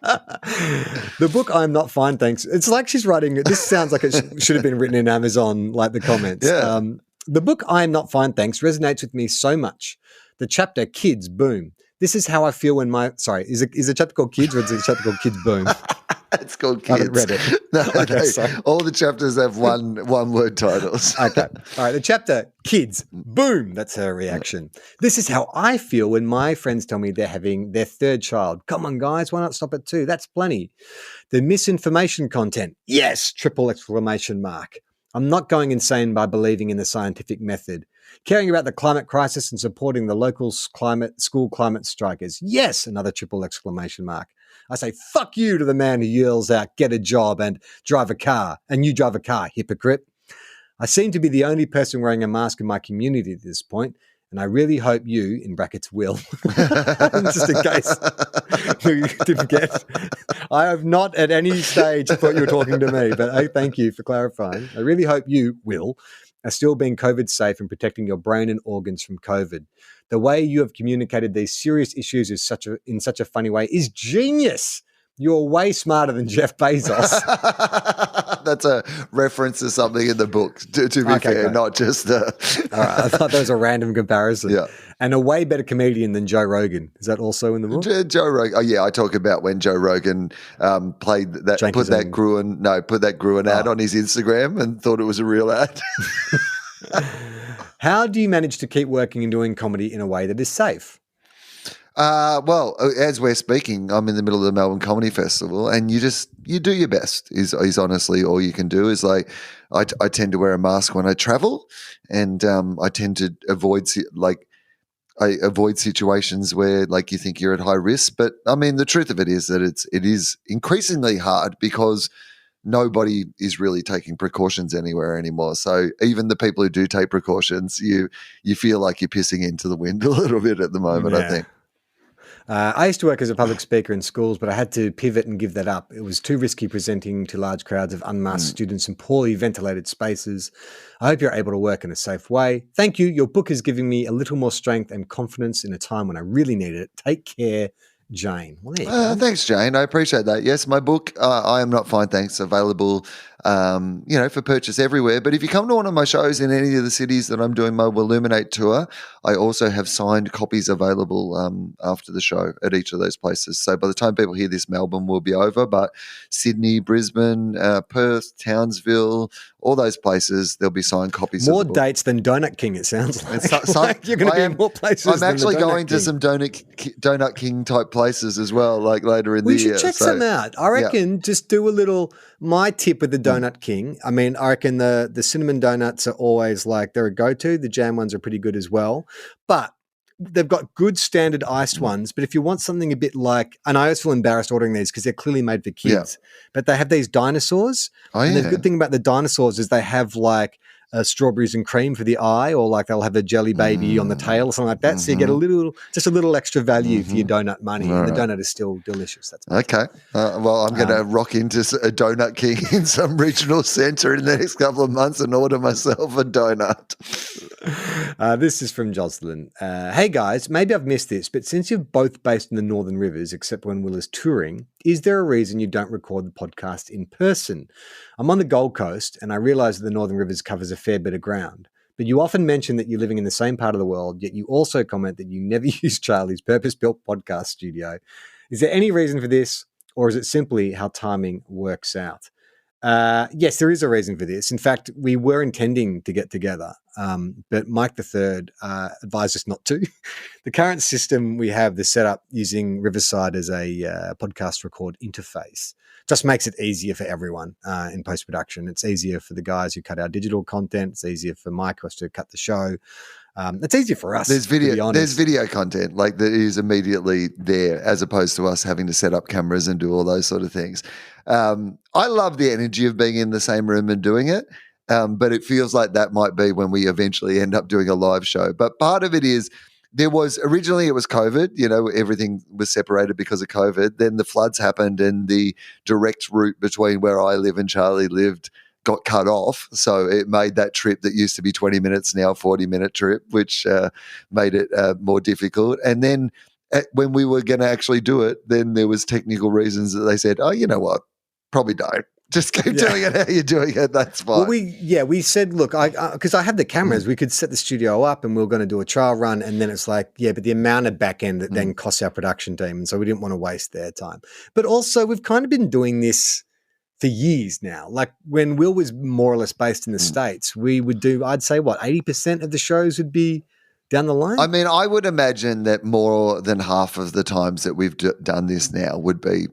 The book I'm Not Fine, Thanks. It's like she's writing. This sounds like it should have been written in Amazon, like the comments. Yeah. The book I'm Not Fine, Thanks resonates with me so much. The chapter Kids Boom. This is how I feel when my... Sorry, is a chapter called Kids or is it a chapter called Kids Boom? It's called I Kids. haven't read it. No, Okay, sorry. all the chapters have one word titles. Okay. All right. The chapter, kids. Boom. That's her reaction. This is how I feel when my friends tell me they're having their third child. Come on, guys. Why not stop at 2? That's plenty. The misinformation content. Yes. Triple exclamation mark. I'm not going insane by believing in the scientific method. Caring about the climate crisis and supporting the local school climate strikers. Yes. Another triple exclamation mark. I say, fuck you to the man who yells out, get a job and drive a car. And you drive a car, hypocrite. I seem to be the only person wearing a mask in my community at this point, and I really hope you, in brackets, Wil, just in case you didn't get. I have not at any stage thought you were talking to me, but hey, thank you for clarifying. I really hope you, Wil, are still being COVID safe and protecting your brain and organs from COVID. The way you have communicated these serious issues in such a funny way is genius. You're way smarter than Jeff Bezos. That's a reference to something in the book, to be fair, great. not just All right, I thought that was a random comparison. Yeah. And a way better comedian than Joe Rogan. Is that also in the book? Joe Rogan. Oh yeah, I talk about when Joe Rogan played that, Drank put his that own- Gruen ad on his Instagram and thought it was a real ad. How do you manage to keep working and doing comedy in a way that is safe? Well, as we're speaking, I'm in the middle of the Melbourne Comedy Festival, and you do your best. Is honestly all you can do. Is like I tend to wear a mask when I travel, and I tend to avoid situations where like you think you're at high risk. But I mean, the truth of it is that it is increasingly hard because nobody is really taking precautions anywhere anymore. So even the people who do take precautions, you feel like you're pissing into the wind a little bit at the moment. I think. I used to work as a public speaker in schools, but I had to pivot and give that up. It was too risky presenting to large crowds of unmasked students in poorly ventilated spaces. I hope you're able to work in a safe way. Thank you. Your book is giving me a little more strength and confidence in a time when I really need it. Take care, Jane. Well, there you go. Thanks, Jane. I appreciate that. Yes, my book, I Am Not Fine, Thanks, available, for purchase everywhere. But if you come to one of my shows in any of the cities that I'm doing my Illuminate tour, I also have signed copies available after the show at each of those places. So by the time people hear this, Melbourne will be over. But Sydney, Brisbane, Perth, Townsville, all those places, there'll be signed copies. More of the book. dates than Donut King, it sounds like. Like, You're going to be in more places. I'm than actually the Donut going to King. some Donut King type places as well, like later in the year. We should check some out. I reckon just do a little, my tip with the Donut King, I mean, I reckon the cinnamon donuts are always like, they're a go-to. The jam ones are pretty good as well. But they've got good standard iced ones. But if you want something a bit like, and I always feel embarrassed ordering these because they're clearly made for kids, but they have these dinosaurs. And the good thing about the dinosaurs is they have like strawberries and cream for the eye, or like they'll have a jelly baby on the tail or something like that. So you get a little extra value for your donut money. And the donut is still delicious. That's okay. Well, I'm going to rock into a Donut King in some regional centre in the next couple of months and order myself a donut. This is from Jocelyn. Hey guys, maybe I've missed this, but since you're both based in the Northern Rivers, except when Wil is touring, is there a reason you don't record the podcast in person? I'm on the Gold Coast, and I realise that the Northern Rivers covers a fair bit of ground. But you often mention that you're living in the same part of the world, yet you also comment that you never use Charlie's purpose-built podcast studio. Is there any reason for this, or is it simply how timing works out? Yes, there is a reason for this. In fact, we were intending to get together, but Mike III advised us not to. The current system we have, the setup using Riverside as a podcast record interface, just makes it easier for everyone in post-production. It's easier for the guys who cut our digital content. It's easier for Mike or us to cut the show. It's easier for us. There's to be honest. There's video content like that is immediately there, as opposed to us having to set up cameras and do all those sort of things. I love the energy of being in the same room and doing it, but it feels like that might be when we eventually end up doing a live show. But part of it is originally it was COVID, everything was separated because of COVID. Then the floods happened and the direct route between where I live and Charlie lived got cut off. So it made that trip that used to be 20 minutes now 40-minute trip, which made it more difficult. And then when we were going to actually do it, then there was technical reasons that they said, oh, you know what? Probably don't. Just keep doing it how you're doing it. That's fine. Well, we said, look, because I have the cameras, we could set the studio up and we were going to do a trial run. And then it's like, yeah, but the amount of back end that then costs our production team. And so we didn't want to waste their time. But also we've kind of been doing this for years now. Like when Wil was more or less based in the States, we would do, I'd say, 80% of the shows would be down the line? I mean, I would imagine that more than half of the times that we've done this now would be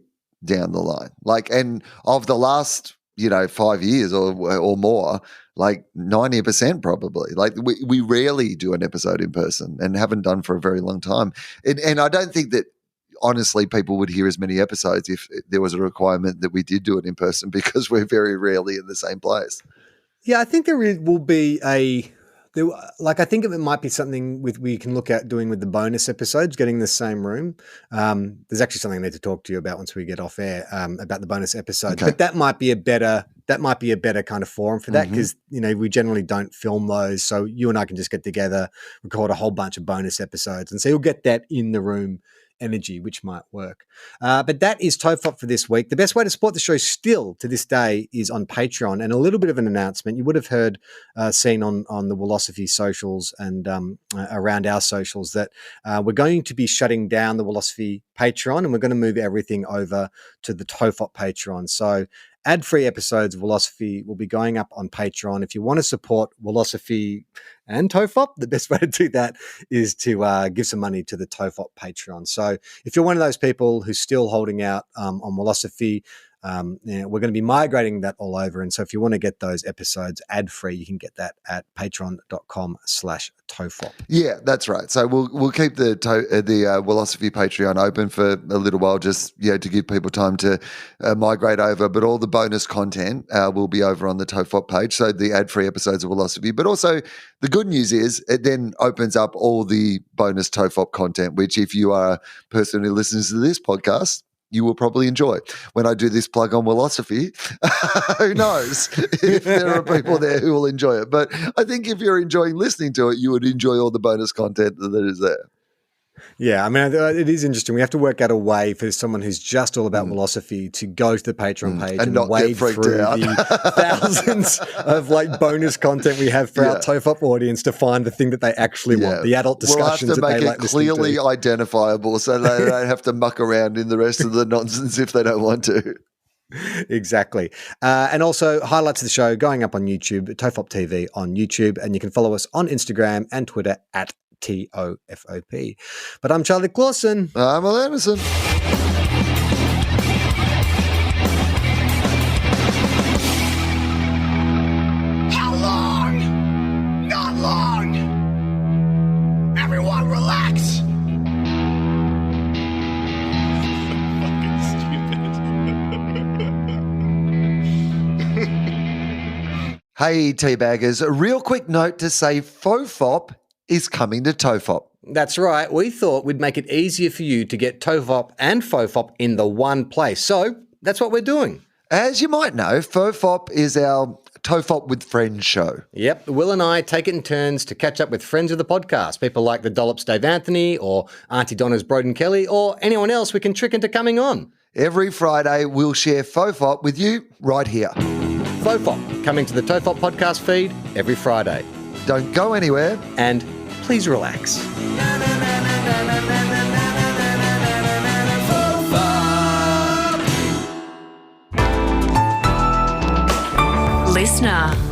down the line. Like, and of the last, 5 years or more, like 90% probably. Like we rarely do an episode in person and haven't done for a very long time. And I don't think that honestly people would hear as many episodes if there was a requirement that we did do it in person because we're very rarely in the same place. Yeah, I think will be I think it might be something we can look at doing with the bonus episodes, getting the same room. There's actually something I need to talk to you about once we get off air about the bonus episodes. Okay. But that might be a better kind of forum for that because we generally don't film those. So you and I can just get together, record a whole bunch of bonus episodes, and so you'll get that in the room energy, which might work. But that is Tofop for this week. The best way to support the show still to this day is on Patreon. And a little bit of an announcement. You would have heard, seen on the Wilosophy socials and around our socials that we're going to be shutting down the Wilosophy Patreon and we're going to move everything over to the Tofop Patreon. So ad-free episodes of Wilosophy will be going up on Patreon. If you want to support Wilosophy and Tofop, the best way to do that is to give some money to the Tofop Patreon. So if you're one of those people who's still holding out on Wilosophy, we're going to be migrating that all over. And so if you want to get those episodes ad-free, you can get that at patreon.com/Tofop. Yeah, that's right. So we'll keep the Wilosophy Patreon open for a little while just to give people time to migrate over. But all the bonus content will be over on the Tofop page. So the ad-free episodes of Wilosophy. But also the good news is it then opens up all the bonus Tofop content, which if you are a person who listens to this podcast, you will probably enjoy. When I do this plug on Wilosophy, who knows if there are people there who will enjoy it. But I think if you're enjoying listening to it, you would enjoy all the bonus content that is there. Yeah, I mean, it is interesting. We have to work out a way for someone who's just all about Wilosophy to go to the Patreon page and not wade through the thousands of bonus content we have for our Tofop audience to find the thing that they actually want, the adult discussions we'll have to that make they it clearly identifiable so they don't have to muck around in the rest of the nonsense if they don't want to. Exactly. And also highlights of the show going up on YouTube, Tofop TV on YouTube, and you can follow us on Instagram and Twitter at TOFOP. But I'm Charlie Clausen. I'm Wil Anderson. How long? Not long. Everyone relax. Fucking stupid. Hey, teabaggers, a real quick note to say Tofop is coming to Tofop. That's right. We thought we'd make it easier for you to get Tofop and Fofop in the one place. So that's what we're doing. As you might know, Tofop is our Tofop with Friends show. Yep. Wil and I take it in turns to catch up with friends of the podcast, people like the Dollops Dave Anthony or Auntie Donna's Broden Kelly or anyone else we can trick into coming on. Every Friday, we'll share Tofop with you right here. Tofop, coming to the Tofop podcast feed every Friday. Don't go anywhere. And please relax. Listener.